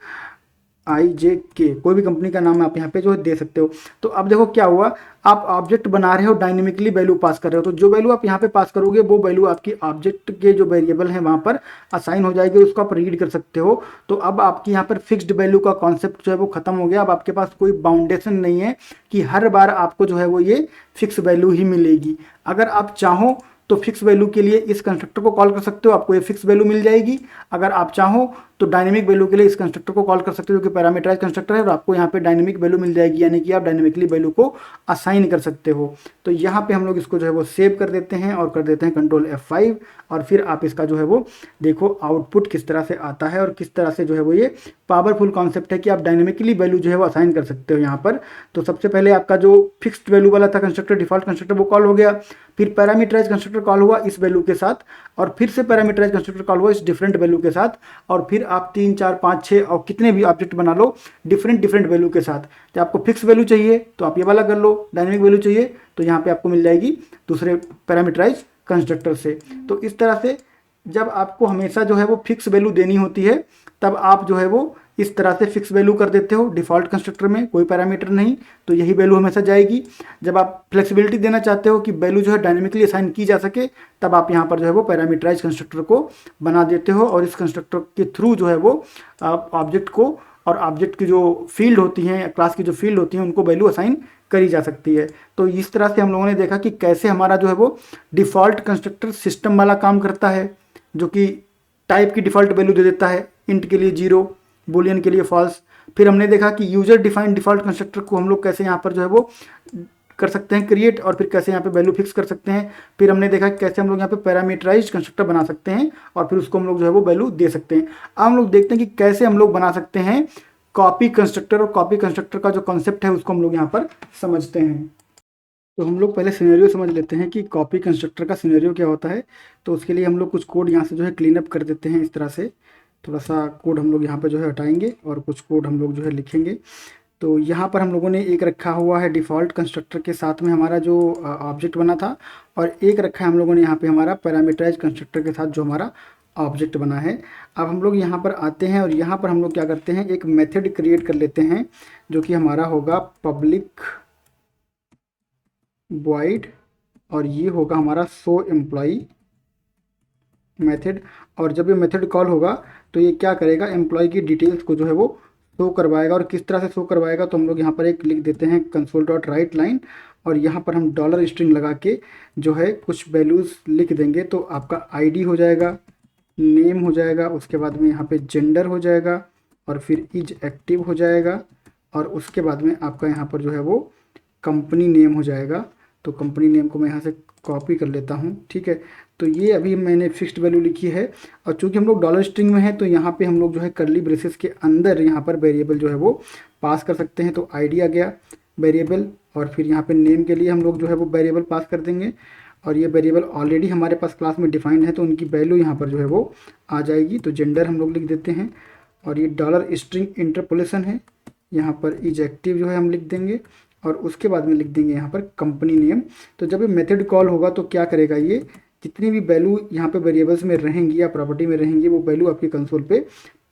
IJK, कोई भी कंपनी का नाम आप यहाँ पे जो है दे सकते हो। तो अब देखो क्या हुआ, आप ऑब्जेक्ट बना रहे हो, डायनेमिकली वैल्यू पास कर रहे हो, तो जो वैल्यू आप यहाँ पे पास करोगे वो वैल्यू आपकी ऑब्जेक्ट के जो वेरिएबल है वहाँ पर असाइन हो जाएगी, उसको आप रीड कर सकते हो। तो अब आपकी यहाँ पर फिक्स्ड वैल्यू का कॉन्सेप्ट जो है वो खत्म हो गया। अब आपके पास कोई बाउंडेशन नहीं है कि हर बार आपको जो है वो ये फिक्स वैल्यू ही मिलेगी। अगर आप चाहो तो फिक्स वैल्यू के लिए इस कंस्ट्रक्टर को कॉल कर सकते हो, आपको ये फिक्स वैल्यू मिल जाएगी। अगर आप चाहो तो डायनेमिक वैल्यू के लिए इस कंस्ट्रक्टर को कॉल कर सकते हो, जो कि पैरामीटराइज कंस्ट्रक्टर है, और आपको यहाँ पे डायनेमिक वैल्यू मिल जाएगी, यानी कि आप डायनेमिकली वैल्यू को असाइन कर सकते हो। तो यहाँ पे हम लोग इसको जो है वो सेव कर देते हैं और कर देते हैं कंट्रोल F5 और फिर आप इसका जो है वो देखो आउटपुट किस तरह से आता है और किस तरह से जो है वो ये पावरफुल कॉन्सेप्ट है कि आप डायनेमिकली वैल्यू जो है वो असाइन कर सकते हो यहाँ पर। तो सबसे पहले आपका जो फिक्स्ड वैल्यू वाला था कंस्ट्रक्टर, डिफॉल्ट कंस्ट्रक्टर, वो कॉल हो गया। फिर पैरामीटराइज कंस्ट्रक्टर कॉल हुआ इस वैल्यू के साथ, और फिर से पैरामीटराइज कंस्ट्रक्टर कॉल हुआ इस डिफरेंट वैल्यू के साथ, और फिर आप 3 4 5 6 और कितने भी ऑब्जेक्ट बना लो डिफरेंट डिफरेंट वैल्यू के साथ। जब आपको फिक्स वैल्यू चाहिए तो आप ये वाला कर लो, डायनेमिक वैल्यू चाहिए तो यहाँ पे आपको मिल जाएगी दूसरे पैरामीटराइज कंस्ट्रक्टर से। तो इस तरह से जब आपको हमेशा जो है वो फिक्स वैल्यू देनी होती है तब आप जो है वो इस तरह से फिक्स वैल्यू कर देते हो। डिफ़ॉल्ट कंस्ट्रक्टर में कोई पैरामीटर नहीं तो यही वैल्यू हमेशा जाएगी। जब आप फ्लेक्सिबिलिटी देना चाहते हो कि वैल्यू जो है डायनेमिकली असाइन की जा सके तब आप यहाँ पर जो है वो पैरामीटराइज कंस्ट्रक्टर को बना देते हो, और इस कंस्ट्रक्टर के थ्रू जो है वो ऑब्जेक्ट को और ऑब्जेक्ट की जो फील्ड होती हैं, क्लास की जो फील्ड होती हैं, उनको वैल्यू असाइन करी जा सकती है। तो इस तरह से हम लोगों ने देखा कि कैसे हमारा जो है वो डिफ़ॉल्ट कंस्ट्रक्टर सिस्टम वाला काम करता है, जो कि टाइप की डिफ़ॉल्ट वैल्यू दे देता है, इंट के लिए 0, बूलियन के लिए फॉल्स। फिर हमने देखा कि यूजर डिफाइंड डिफ़ॉल्ट कंस्ट्रक्टर को हम लोग कैसे यहाँ पर जो है वो कर सकते हैं क्रिएट, और फिर कैसे यहाँ पे वैल्यू फिक्स कर सकते हैं। फिर हमने देखा कि कैसे हम लोग यहाँ पे पैरामीटराइज्ड कंस्ट्रक्टर बना सकते हैं और फिर उसको हम लोग जो है वो वैल्यू दे सकते हैं। अब हम लोग देखते हैं कि कैसे हम लोग बना सकते हैं कॉपी कंस्ट्रक्टर, और कॉपी कंस्ट्रक्टर का जो कॉन्सेप्ट है उसको हम लोग यहाँ पर समझते हैं। तो हम लोग पहले सिनेरियो समझ लेते हैं कि कॉपी कंस्ट्रक्टर का सिनेरियो क्या होता है। तो उसके लिए हम लोग कुछ कोड यहाँ से जो है क्लीन अप कर देते हैं। इस तरह से थोड़ा सा कोड हम लोग यहाँ पे जो है हटाएंगे और कुछ कोड हम लोग जो है लिखेंगे। तो यहाँ पर हम लोगों ने एक रखा हुआ है डिफ़ॉल्ट कंस्ट्रक्टर के साथ में हमारा जो ऑब्जेक्ट बना था, और एक रखा है हम लोगों ने यहाँ पे हमारा पैरामीटराइज कंस्ट्रक्टर के साथ जो हमारा ऑब्जेक्ट बना है। अब हम लोग यहाँ पर आते हैं और यहाँ पर हम लोग क्या करते हैं, एक मेथड क्रिएट कर लेते हैं जो कि हमारा होगा पब्लिक वॉइड, और ये होगा हमारा शो एम्प्लॉई मेथड। और जब ये मेथड कॉल होगा तो ये क्या करेगा, एम्प्लॉय की डिटेल्स को जो है वो शो करवाएगा। और किस तरह से शो करवाएगा, तो हम लोग यहाँ पर एक लिख देते हैं कंसोल डॉट राइट लाइन, और यहाँ पर हम डॉलर स्ट्रिंग लगा के जो है कुछ वैल्यूज़ लिख देंगे। तो आपका आईडी हो जाएगा, नेम हो जाएगा, उसके बाद में यहाँ पे जेंडर हो जाएगा, और फिर इज एक्टिव हो जाएगा, और उसके बाद में आपका यहाँ पर जो है वो कंपनी नेम हो जाएगा। तो कंपनी नेम को मैं यहाँ से कॉपी कर लेता हूँ, ठीक है। तो ये अभी मैंने फिक्स्ड वैल्यू लिखी है, और चूंकि हम लोग डॉलर स्ट्रिंग में है तो यहाँ पे हम लोग जो है करली ब्रेसेस के अंदर यहाँ पर वेरिएबल जो है वो पास कर सकते हैं। तो आईडी आ गया वेरिएबल, और फिर यहाँ पे नेम के लिए हम लोग जो है वो वेरिएबल पास कर देंगे, और ये वेरिएबल ऑलरेडी हमारे पास क्लास में डिफाइंड है तो उनकी वैल्यू यहाँ पर जो है वो आ जाएगी। तो जेंडर हम लोग लिख देते हैं, और ये डॉलर स्ट्रिंग इंटरपोलेशन है, यहाँ पर इज एक्टिव जो है हम लिख देंगे, और उसके बाद में लिख देंगे यहाँ पर कंपनी नेम। तो जब ये मेथड कॉल होगा तो क्या करेगा, ये जितनी भी वैल्यू यहाँ पे वेरिएबल्स में रहेंगी या प्रॉपर्टी में रहेंगी वो वैल्यू आपकी कंसोल पे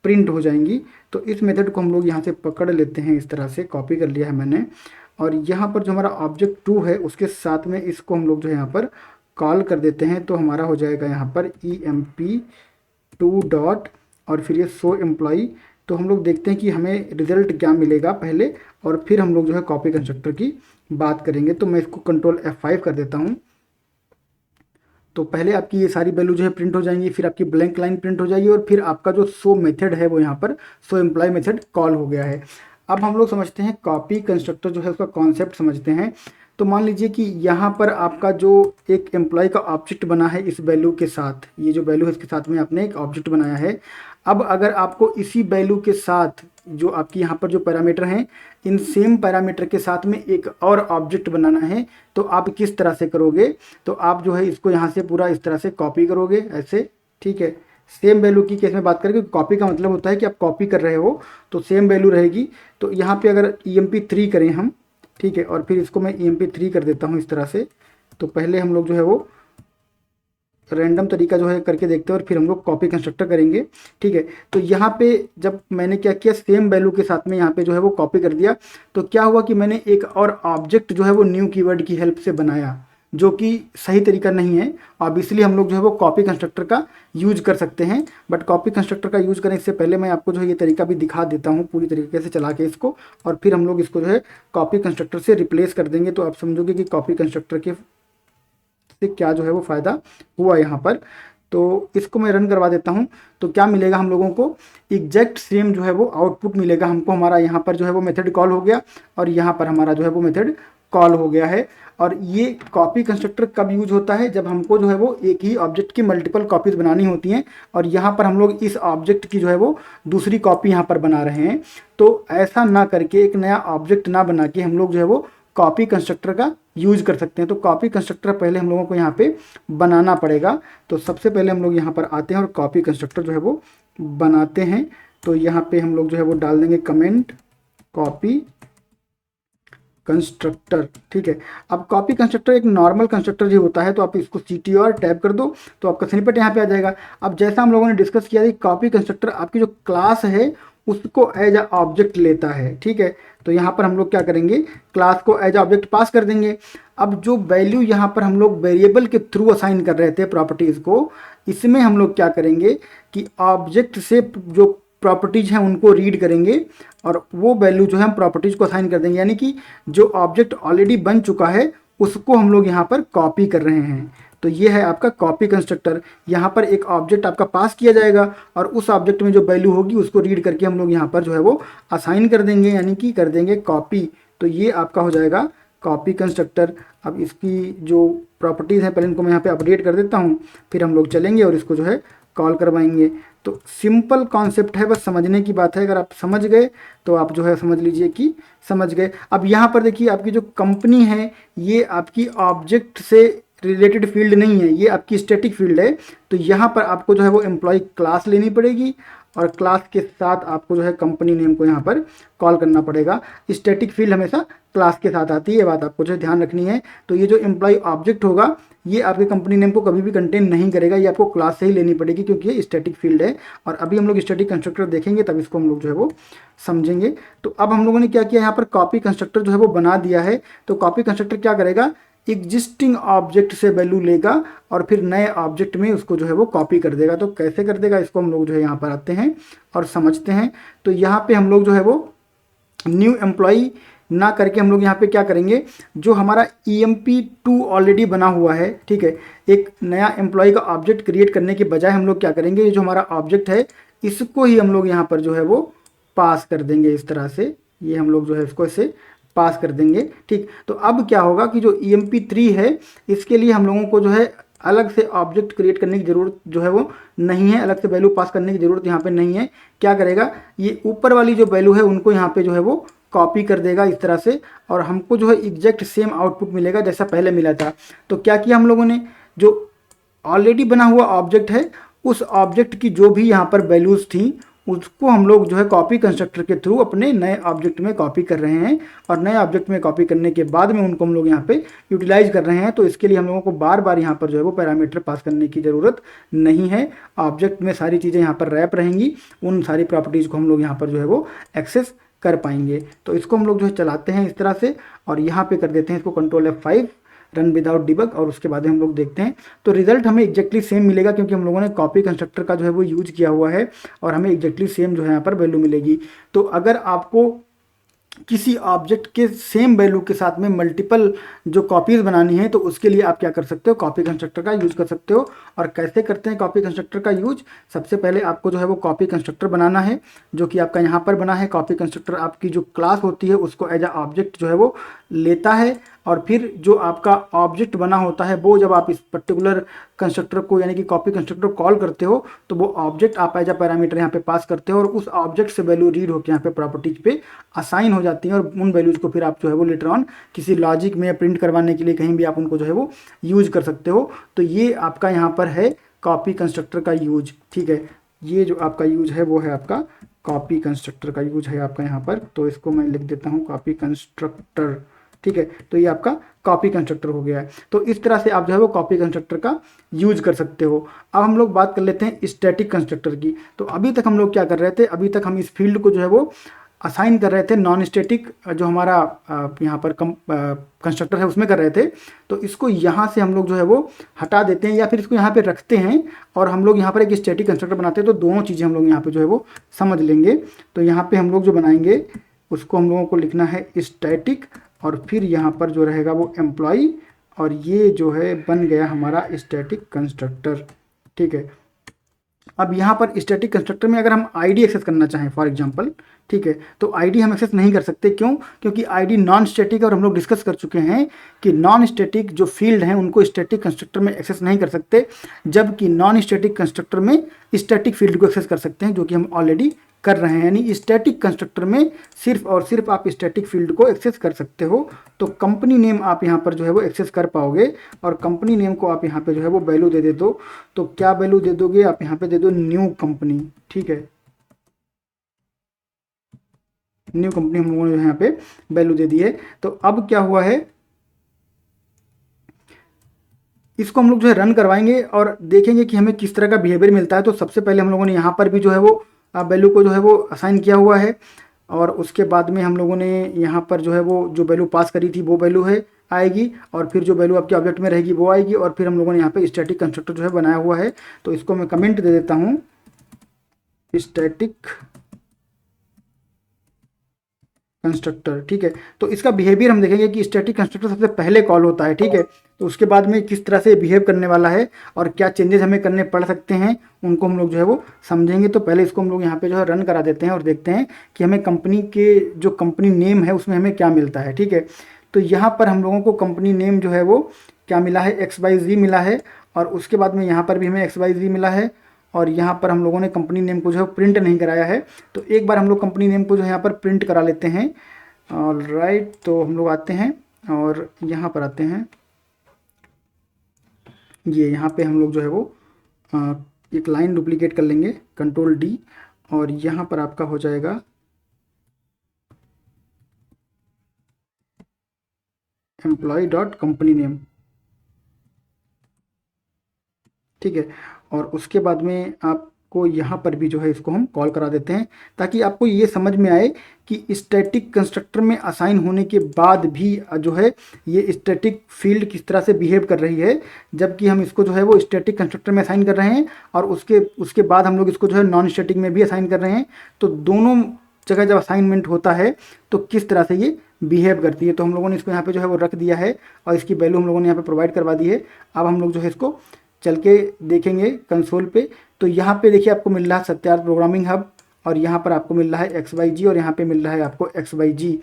प्रिंट हो जाएंगी। तो इस मेथड को हम लोग यहाँ से पकड़ लेते हैं, इस तरह से कॉपी कर लिया है मैंने, और यहाँ पर जो हमारा ऑब्जेक्ट 2 है उसके साथ में इसको हम लोग जो है यहाँ पर कॉल कर देते हैं। तो हमारा हो जाएगा यहाँ पर emp2 डॉट, और फिर ये शो एम्प्लॉई। तो हम लोग देखते हैं कि हमें रिजल्ट क्या मिलेगा पहले, और फिर हम लोग जो है कॉपी कंस्ट्रक्टर की बात करेंगे। तो मैं इसको कंट्रोल F5 कर देता हूँ। तो पहले आपकी ये सारी वैल्यू जो है प्रिंट हो जाएंगी, फिर आपकी ब्लैंक लाइन प्रिंट हो जाएगी, और फिर आपका जो शो मेथड है वो यहाँ पर शो एम्प्लॉय मेथड कॉल हो गया है। अब हम लोग समझते हैं कॉपी कंस्ट्रक्टर जो है उसका कॉन्सेप्ट समझते हैं। तो मान लीजिए कि यहाँ पर आपका जो एक एम्प्लॉय का ऑब्जेक्ट बना है इस वैल्यू के साथ, ये जो वैल्यू है इसके साथ में आपने एक ऑब्जेक्ट बनाया है। अब अगर आपको इसी वैल्यू के साथ जो आपकी यहाँ पर जो पैरामीटर हैं, इन सेम पैरामीटर के साथ में एक और ऑब्जेक्ट बनाना है, तो आप किस तरह से करोगे, तो आप जो है इसको यहाँ से पूरा इस तरह से कॉपी करोगे ऐसे, ठीक है। सेम वैल्यू की केस में बात करें, कॉपी का मतलब होता है कि आप कॉपी कर रहे हो तो सेम वैल्यू रहेगी। तो यहाँ पे अगर emp3 करें हम, ठीक है, और फिर इसको मैं emp3 कर देता हूँ इस तरह से। तो पहले हम लोग जो है वो रैंडम तरीका जो है करके देखते हैं और फिर हम लोग कॉपी कंस्ट्रक्टर करेंगे, ठीक है। तो यहाँ पे जब मैंने क्या किया, सेम वैल्यू के साथ में यहाँ पे जो है वो कॉपी कर दिया, तो क्या हुआ कि मैंने एक और ऑब्जेक्ट जो है वो न्यू कीवर्ड की हेल्प से बनाया, जो कि सही तरीका नहीं है। अब इसलिए हम लोग जो है वो कॉपी कंस्ट्रक्टर का यूज कर सकते हैं, बट कॉपी कंस्ट्रक्टर का यूज करने से पहले मैं आपको जो है ये तरीका भी दिखा देता हूँ पूरी तरीके से चला के इसको, और फिर हम लोग इसको जो है कॉपी कंस्ट्रक्टर से रिप्लेस कर देंगे। तो आप समझोगे कि कॉपी कंस्ट्रक्टर के से क्या जो है वो फ़ायदा हुआ यहाँ पर। तो इसको मैं रन करवा देता हूँ। तो क्या मिलेगा हम लोगों को, एग्जैक्ट सेम जो है वो आउटपुट मिलेगा हमको। हमारा यहाँ पर जो है वो मेथड कॉल हो गया, और यहाँ पर हमारा जो है वो मेथड कॉल हो गया है। और ये कॉपी कंस्ट्रक्टर कब यूज होता है, जब हमको जो है वो एक ही ऑब्जेक्ट की मल्टीपल कॉपीज बनानी होती हैं, और यहाँ पर हम लोग इस ऑब्जेक्ट की जो है वो दूसरी कॉपी यहाँ पर बना रहे हैं। तो ऐसा ना करके, एक नया ऑब्जेक्ट ना बना के हम लोग जो है वो कॉपी कंस्ट्रक्टर का यूज कर सकते हैं। तो कॉपी कंस्ट्रक्टर पहले हम लोगों को यहाँ पे बनाना पड़ेगा। तो सबसे पहले हम लोग यहाँ पर आते हैं और कॉपी कंस्ट्रक्टर जो है वो बनाते हैं। तो यहाँ पे हम लोग जो है वो डाल देंगे कमेंट कॉपी कंस्ट्रक्टर, ठीक है। अब कॉपी कंस्ट्रक्टर एक नॉर्मल कंस्ट्रक्टर जो होता है, तो आप इसको CTR टैब कर दो तो आपका स्निपेट यहाँ पे आ जाएगा। अब जैसा हम लोगों ने डिस्कस किया कि कॉपी कंस्ट्रक्टर आपकी जो क्लास है उसको एज अ ऑब्जेक्ट लेता है, ठीक है। तो यहाँ पर हम लोग क्या करेंगे, क्लास को एज ऑब्जेक्ट पास कर देंगे। अब जो वैल्यू यहाँ पर हम लोग वेरिएबल के थ्रू असाइन कर रहे थे प्रॉपर्टीज़ को, इसमें हम लोग क्या करेंगे कि ऑब्जेक्ट से जो प्रॉपर्टीज़ हैं उनको रीड करेंगे और वो वैल्यू जो है हम प्रॉपर्टीज़ को असाइन कर देंगे। यानी कि जो ऑब्जेक्ट ऑलरेडी बन चुका है उसको हम लोग यहाँ पर कॉपी कर रहे हैं। तो ये है आपका कॉपी कंस्ट्रक्टर। यहाँ पर एक ऑब्जेक्ट आपका पास किया जाएगा और उस ऑब्जेक्ट में जो वैल्यू होगी उसको रीड करके हम लोग यहाँ पर जो है वो असाइन कर देंगे, यानी कि कर देंगे कॉपी। तो ये आपका हो जाएगा कॉपी कंस्ट्रक्टर। अब इसकी जो प्रॉपर्टीज़ हैं पहले इनको मैं यहाँ पे अपडेट कर देता हूँ, फिर हम लोग चलेंगे और इसको जो है कॉल करवाएंगे। तो सिंपल कॉन्सेप्ट है, बस समझने की बात है। अगर आप समझ गए तो आप जो है समझ लीजिए कि समझ गए। अब यहाँ पर देखिए आपकी जो कंपनी है ये आपकी ऑब्जेक्ट से रिलेटेड फील्ड नहीं है, ये आपकी स्टैटिक फील्ड है। तो यहाँ पर आपको जो है वो एम्प्लॉय क्लास लेनी पड़ेगी और क्लास के साथ आपको जो है कंपनी नेम को यहाँ पर कॉल करना पड़ेगा। स्टैटिक फील्ड हमेशा क्लास के साथ आती है, ये बात आपको जो है ध्यान रखनी है। तो ये जो एम्प्लॉय ऑब्जेक्ट होगा ये आपके कंपनी नेम को कभी भी कंटेन नहीं करेगा, ये आपको क्लास से ही लेनी पड़ेगी क्योंकि ये स्टैटिक फील्ड है। और अभी हम लोग स्टैटिक कंस्ट्रक्टर देखेंगे तब इसको हम लोग जो है वो समझेंगे। तो अब हम लोगों ने क्या किया, यहाँ पर कॉपी कंस्ट्रक्टर जो है वो बना दिया है। तो कॉपी कंस्ट्रक्टर क्या करेगा, एग्जिस्टिंग ऑब्जेक्ट से वैल्यू लेगा और फिर नए ऑब्जेक्ट में उसको जो है वो कॉपी कर देगा। तो कैसे कर देगा इसको हम लोग जो है यहाँ पर आते हैं और समझते हैं। तो यहाँ पे हम लोग जो है वो न्यू एम्प्लॉई ना करके हम लोग यहाँ पे क्या करेंगे, जो हमारा EMP2 ऑलरेडी बना हुआ है, ठीक है, एक नया एम्प्लॉय का ऑब्जेक्ट क्रिएट करने के बजाय हम लोग क्या करेंगे, ये जो हमारा ऑब्जेक्ट है इसको ही हम लोग यहाँ पर जो है वो पास कर देंगे इस तरह से। ये हम लोग जो है इसको ऐसे पास कर देंगे, ठीक। तो अब क्या होगा कि जो EMP3 है इसके लिए हम लोगों को जो है अलग से ऑब्जेक्ट क्रिएट करने की ज़रूरत जो है वो नहीं है, अलग से वैल्यू पास करने की ज़रूरत यहाँ पे नहीं है। क्या करेगा, ये ऊपर वाली जो वैल्यू है उनको यहाँ पे जो है वो कॉपी कर देगा इस तरह से और हमको जो है एग्जैक्ट सेम आउटपुट मिलेगा जैसा पहले मिला था। तो क्या किया हम लोगों ने, जो ऑलरेडी बना हुआ ऑब्जेक्ट है उस ऑब्जेक्ट की जो भी यहाँ पर वैल्यूज़ थी उसको हम लोग जो है कॉपी कंस्ट्रक्टर के थ्रू अपने नए ऑब्जेक्ट में कॉपी कर रहे हैं और नए ऑब्जेक्ट में कॉपी करने के बाद में उनको हम लोग यहाँ पे यूटिलाइज कर रहे हैं। तो इसके लिए हम लोगों को बार बार यहाँ पर जो है वो पैरामीटर पास करने की ज़रूरत नहीं है। ऑब्जेक्ट में सारी चीज़ें यहाँ पर रैप रहेंगी, उन सारी प्रॉपर्टीज़ को हम लोग यहाँ पर जो है वो एक्सेस कर पाएंगे। तो इसको हम लोग जो है चलाते हैं इस तरह से और यहाँ पे कर देते हैं इसको Ctrl F5 run without debug और उसके बाद हम लोग देखते हैं। तो रिजल्ट हमें एग्जैक्टली सेम मिलेगा क्योंकि हम लोगों ने कॉपी कंस्ट्रक्टर का जो है वो यूज किया हुआ है और हमें एग्जैक्टली सेम जो है यहाँ पर वैल्यू मिलेगी। तो अगर आपको किसी ऑब्जेक्ट के सेम वैल्यू के साथ में मल्टीपल जो कॉपीज़ बनानी है तो उसके लिए आप क्या कर सकते हो, कॉपी कंस्ट्रक्टर का यूज़ कर सकते हो। और कैसे करते हैं कॉपी कंस्ट्रक्टर का यूज, सबसे पहले आपको जो है वो कॉपी कंस्ट्रक्टर बनाना है जो कि आपका यहाँ पर बना है। कॉपी कंस्ट्रक्टर आपकी जो क्लास होती है उसको एज अ ऑब्जेक्ट जो है वो लेता है और फिर जो आपका ऑब्जेक्ट बना होता है वो जब आप इस पर्टिकुलर कंस्ट्रक्टर को यानी कि कॉपी कंस्ट्रक्टर कॉल करते हो तो वो ऑब्जेक्ट आप एज अ पैरामीटर यहाँ पे पास करते हो और उस ऑब्जेक्ट से वैल्यू रीड होकर यहाँ पे प्रॉपर्टीज पे असाइन हो जाती है और उन वैल्यूज़ को फिर आप जो है वो लेटर ऑन किसी लॉजिक में प्रिंट करवाने के लिए कहीं भी आप उनको जो है वो यूज कर सकते हो। तो ये आपका यहाँ पर है कॉपी कंस्ट्रक्टर का यूज, ठीक है। ये जो आपका यूज है वो है आपका कॉपी कंस्ट्रक्टर का यूज है आपका यहाँ पर। तो इसको मैं लिख देता हूँ कॉपी कंस्ट्रक्टर, ठीक है। तो ये आपका कॉपी कंस्ट्रक्टर हो गया है। तो इस तरह से आप जो है वो कॉपी कंस्ट्रक्टर का यूज कर सकते हो। अब हम लोग बात कर लेते हैं स्टैटिक कंस्ट्रक्टर की। तो अभी तक हम लोग क्या कर रहे थे, अभी तक हम इस फील्ड को जो है वो असाइन कर रहे थे नॉन स्टैटिक जो हमारा यहाँ पर कंस्ट्रक्टर है उसमें कर रहे थे। तो इसको यहाँ से हम लोग जो है वो हटा देते हैं या फिर इसको यहाँ पे रखते हैं और हम लोग यहाँ पर एक स्टैटिक कंस्ट्रक्टर बनाते हैं। तो दोनों चीज़ें हम लोग यहाँ पे जो है वो समझ लेंगे। तो यहाँ पे हम लोग जो बनाएंगे उसको हम लोगों को लिखना है स्टैटिक और फिर यहाँ पर जो रहेगा वो एम्प्लॉय और ये जो है बन गया हमारा स्टैटिक कंस्ट्रक्टर, ठीक है। अब यहाँ पर स्टैटिक कंस्ट्रक्टर में अगर हम आईडी एक्सेस करना चाहें फॉर एग्जांपल, ठीक है, तो आईडी हम एक्सेस नहीं कर सकते। क्यों? क्योंकि आईडी नॉन स्टैटिक है और हम लोग डिस्कस कर चुके हैं कि नॉन स्टैटिक जो फील्ड हैं उनको स्टैटिक कंस्ट्रक्टर में एक्सेस नहीं कर सकते, जबकि नॉन स्टैटिक कंस्ट्रक्टर में स्टैटिक फील्ड को एक्सेस कर सकते हैं, जो कि हम ऑलरेडी कर रहे हैं, यानी स्टैटिक कंस्ट्रक्टर में सिर्फ और सिर्फ आप स्टैटिक फील्ड को एक्सेस कर सकते हो। तो कंपनी नेम आप यहाँ पर जो है वो एक्सेस कर पाओगे, और कंपनी नेम को आप यहाँ पे जो है वो वैल्यू दे दो। तो क्या वैल्यू दे दोगे, आप यहाँ पे दे दो न्यू कंपनी, ठीक है, न्यू कंपनी हम लोगों ने यहाँ पे वैल्यू दे दी है। तो अब क्या हुआ है, इसको हम लोग जो है रन करवाएंगे और देखेंगे कि हमें किस तरह का बिहेवियर मिलता है। तो सबसे पहले हम लोगों ने यहाँ पर भी जो है वो वैल्यू को जो है वो असाइन किया हुआ है, और उसके बाद में हम लोगों ने यहाँ पर जो है वो जो वैल्यू पास करी थी वो वैल्यू है आएगी, और फिर जो वैल्यू आपके ऑब्जेक्ट में रहेगी वो आएगी, और फिर हम लोगों ने यहाँ पे स्टैटिक कंस्ट्रक्टर जो है बनाया हुआ है। तो इसको मैं कमेंट दे देता हूँ, स्टैटिक कंस्ट्रक्टर, ठीक है। तो इसका बिहेवियर हम देखेंगे कि स्टैटिक कंस्ट्रक्टर सबसे पहले कॉल होता है, ठीक है। तो उसके बाद में किस तरह से बिहेव करने वाला है और क्या चेंजेस हमें करने पड़ सकते हैं, उनको हम लोग जो है वो समझेंगे। तो पहले इसको हम लोग यहाँ पे जो है रन करा देते हैं और देखते हैं कि हमें कंपनी के जो कंपनी नेम है उसमें हमें क्या मिलता है, ठीक है। तो यहाँ पर हम लोगों को कंपनी नेम जो है वो क्या मिला है, XYZ मिला है, और उसके बाद में यहाँ पर भी हमें XYZ मिला है, और यहाँ पर हम लोगों ने कंपनी नेम को जो है प्रिंट नहीं कराया है। तो एक बार हम लोग कंपनी नेम को जो है यहाँ पर प्रिंट करा लेते हैं। ऑलराइट, तो हम लोग आते हैं और यहाँ पर आते हैं, ये यहाँ पे हम लोग जो है वो एक लाइन डुप्लीकेट कर लेंगे, Ctrl+D, और यहाँ पर आपका हो जाएगा employee.company_name, ठीक है। और उसके बाद में आपको यहाँ पर भी जो है इसको हम कॉल करा देते हैं, ताकि आपको ये समझ में आए कि स्टैटिक कंस्ट्रक्टर में असाइन होने के बाद भी जो है ये स्टैटिक फील्ड किस तरह से बिहेव कर रही है, जबकि हम इसको जो है वो स्टैटिक कंस्ट्रक्टर में असाइन कर रहे हैं, और उसके बाद हम लोग इसको जो है नॉन स्टैटिक में भी असाइन कर रहे हैं। तो दोनों जगह जब असाइनमेंट होता है तो किस तरह से ये बिहेव करती है। तो हम लोगों ने इसको यहाँ पे जो है वो रख दिया है, और इसकी वैल्यू हम लोगों ने यहाँ पे प्रोवाइड करवा दी है। अब हम लोग जो है इसको चल के देखेंगे कंसोल पे। तो यहाँ पे देखिए आपको मिल रहा है सत्यार्थ प्रोग्रामिंग हब, और यहाँ पर आपको मिल रहा है XYG, और यहाँ पे मिल रहा है आपको XYG।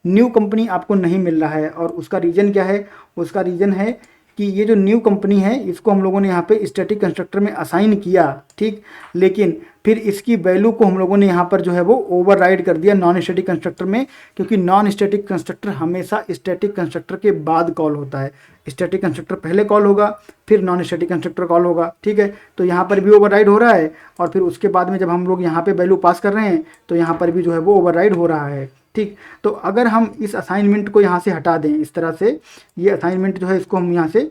न्यू कंपनी आपको नहीं मिल रहा है, और उसका रीज़न क्या है, उसका रीज़न है कि ये जो न्यू कंपनी है इसको हम लोगों ने यहाँ पे स्टैटिक कंस्ट्रक्टर में असाइन किया, ठीक, लेकिन फिर इसकी वैल्यू को हम लोगों ने यहाँ पर जो है वो ओवरराइड कर दिया नॉन स्टैटिक कंस्ट्रक्टर में, क्योंकि नॉन स्टैटिक कंस्ट्रक्टर हमेशा स्टैटिक कंस्ट्रक्टर के बाद कॉल होता है। स्टैटिक कंस्ट्रक्टर पहले कॉल होगा, फिर नॉन स्टैटिक कंस्ट्रक्टर कॉल होगा, ठीक है। तो यहाँ पर भी ओवरराइड हो रहा है, और फिर उसके बाद में जब हम लोग यहाँ पे वैल्यू पास कर रहे हैं तो यहाँ पर भी जो है वो ओवरराइड हो रहा है, ठीक। तो अगर हम इस असाइनमेंट को यहाँ से हटा दें इस तरह से, ये असाइनमेंट जो है इसको हम यहाँ से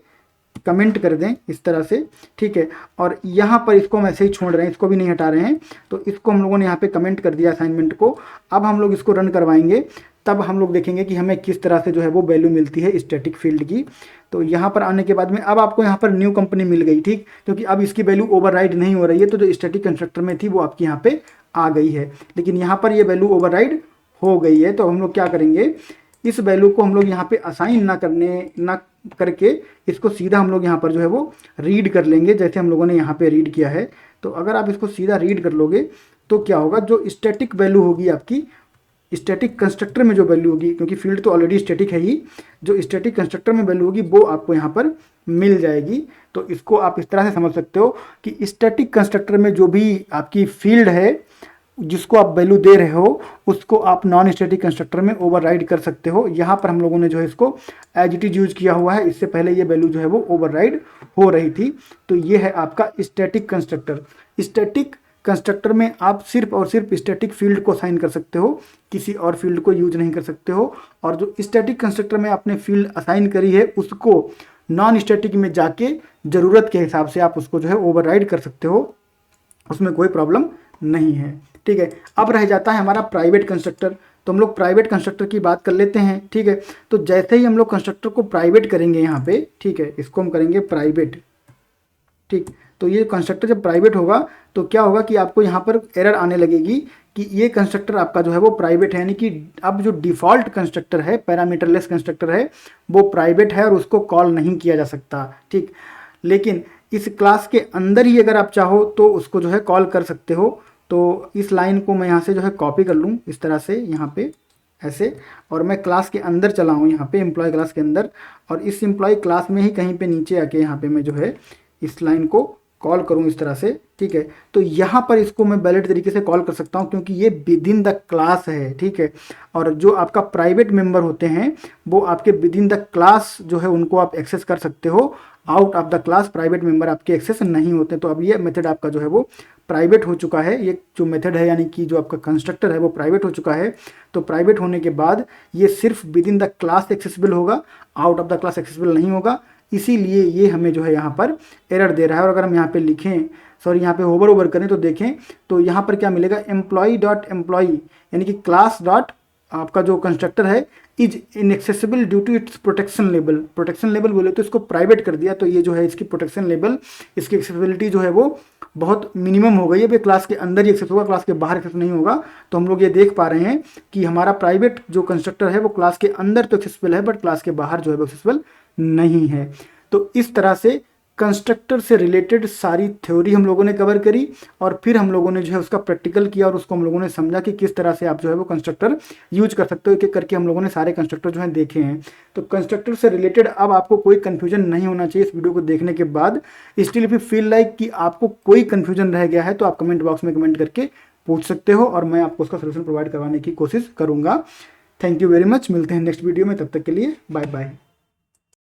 कमेंट कर दें इस तरह से, ठीक है, और यहाँ पर इसको हम ऐसे ही छोड़ रहे हैं, इसको भी नहीं हटा रहे हैं। तो इसको हम लोगों ने यहाँ पे कमेंट कर दिया असाइनमेंट को। अब हम लोग इसको रन करवाएंगे, तब हम लोग देखेंगे कि हमें किस तरह से जो है वो वैल्यू मिलती है स्टैटिक फील्ड की। तो यहाँ पर आने के बाद में अब आपको यहाँ पर न्यू कंपनी मिल गई, ठीक, क्योंकि अब इसकी वैल्यू ओवरराइड नहीं हो रही है। तो जो स्टैटिक कंस्ट्रक्टर में थी वो आपकी यहाँ पे आ गई है, लेकिन यहाँ पर ये वैल्यू ओवरराइड हो गई है। तो हम लोग क्या करेंगे, इस वैल्यू को हम लोग यहाँ पे असाइन ना करके इसको सीधा हम लोग यहाँ पर जो है वो रीड कर लेंगे, जैसे हम लोगों ने यहाँ पे रीड किया है। तो अगर आप इसको सीधा रीड कर लोगे तो क्या होगा, जो स्टैटिक वैल्यू होगी आपकी स्टैटिक कंस्ट्रक्टर में जो वैल्यू होगी, क्योंकि फील्ड तो ऑलरेडी स्टैटिक है ही, जो स्टैटिक कंस्ट्रक्टर में वैल्यू होगी वो आपको यहाँ पर मिल जाएगी। तो इसको आप इस तरह से समझ सकते हो कि स्टैटिक कंस्ट्रक्टर में जो भी आपकी फील्ड है जिसको आप वैल्यू दे रहे हो उसको आप नॉन स्टैटिक कंस्ट्रक्टर में ओवरराइड कर सकते हो। यहाँ पर हम लोगों ने जो है इसको एज इट इज यूज किया हुआ है, इससे पहले ये वैल्यू जो है वो ओवरराइड हो रही थी। तो ये है आपका स्टैटिक कंस्ट्रक्टर। स्टैटिक कंस्ट्रक्टर में आप सिर्फ और सिर्फ स्टैटिक फील्ड को असाइन कर सकते हो, किसी और फील्ड को यूज नहीं कर सकते हो। और जो स्टैटिक कंस्ट्रक्टर में आपने फील्ड असाइन करी है उसको नॉन स्टैटिक में जाके ज़रूरत के हिसाब से आप उसको जो है ओवरराइड कर सकते हो, उसमें कोई प्रॉब्लम नहीं है, ठीक है। अब रह जाता है हमारा प्राइवेट कंस्ट्रक्टर। तो हम लोग प्राइवेट कंस्ट्रक्टर की बात कर लेते हैं, ठीक है। तो जैसे ही हम लोग कंस्ट्रक्टर को प्राइवेट करेंगे यहाँ पे, ठीक है, इसको हम करेंगे प्राइवेट, ठीक। तो ये कंस्ट्रक्टर जब प्राइवेट होगा तो क्या होगा कि आपको यहाँ पर एरर आने लगेगी कि ये कंस्ट्रक्टर आपका जो है वो प्राइवेट है, यानी कि अब जो डिफ़ॉल्ट कंस्ट्रक्टर है, पैरामीटरलेस कंस्ट्रक्टर है, वो प्राइवेट है और उसको कॉल नहीं किया जा सकता, ठीक। लेकिन इस क्लास के अंदर ही अगर आप चाहो तो उसको जो है कॉल कर सकते हो। तो इस लाइन को मैं यहाँ से जो है कॉपी कर लूँ इस तरह से यहाँ पे ऐसे, और मैं क्लास के अंदर चला हूँ यहाँ पे एम्प्लॉय क्लास के अंदर, और इस एम्प्लॉय क्लास में ही कहीं पे नीचे आके यहाँ पे मैं जो है इस लाइन को कॉल करूं इस तरह से, ठीक है, तो यहाँ पर इसको मैं वैलिड तरीके से कॉल कर सकता हूँ क्योंकि ये विद इन द क्लास है, ठीक है। और जो आपका प्राइवेट मेंबर होते हैं वो आपके विद इन द क्लास जो है उनको आप एक्सेस कर सकते हो, out of the class private member आपके एक्सेस नहीं होते। तो अब ये मेथड आपका जो है वो प्राइवेट हो चुका है, ये जो मेथड है यानी कि जो आपका कंस्ट्रक्टर है वो प्राइवेट हो चुका है। तो प्राइवेट होने के बाद ये सिर्फ with in the class accessible होगा, out of the class accessible नहीं होगा, इसीलिए ये हमें जो है यहाँ पर एरर दे रहा है। और अगर हम यहाँ पे लिखें, सॉरी यहाँ पे होवर ओवर करें तो देखें तो यहाँ पर क्या मिलेगा, एम्प्लॉई डॉट एम्प्लॉई यानी कि क्लास डॉट आपका जो कंस्ट्रक्टर है is inaccessible due to its protection level. Protection level बोले तो इसको प्राइवेट कर दिया, तो ये जो है इसकी प्रोटेक्शन लेवल, इसकी एक्सेसिबिलिटी जो है वो बहुत मिनिमम हो गई है, क्लास के अंदर ही एक्सेस होगा, क्लास के बाहर एक्सेस नहीं होगा। तो हम लोग ये देख पा रहे हैं कि हमारा प्राइवेट जो कंस्ट्रक्टर है वो क्लास के अंदर तो एक्सेसिबल है बट क्लास के बाहर जो है वो एक्सेसिबल नहीं है। तो इस तरह से कंस्ट्रक्टर से रिलेटेड सारी थ्योरी हम लोगों ने कवर करी और फिर हम लोगों ने जो है उसका प्रैक्टिकल किया और उसको हम लोगों ने समझा कि किस तरह से आप जो है वो कंस्ट्रक्टर यूज कर सकते हो। एक एक करके हम लोगों ने सारे कंस्ट्रक्टर जो है देखे हैं। तो कंस्ट्रक्टर से रिलेटेड अब आपको कोई कन्फ्यूजन नहीं होना चाहिए इस वीडियो को देखने के बाद। Still if you feel like कि आपको कोई कन्फ्यूजन रह गया है तो आप कमेंट बॉक्स में कमेंट करके पूछ सकते हो और मैं आपको उसका सोल्यूशन प्रोवाइड करवाने की कोशिश करूंगा। थैंक यू वेरी मच, मिलते हैं नेक्स्ट वीडियो में, तब तक के लिए बाय बाय।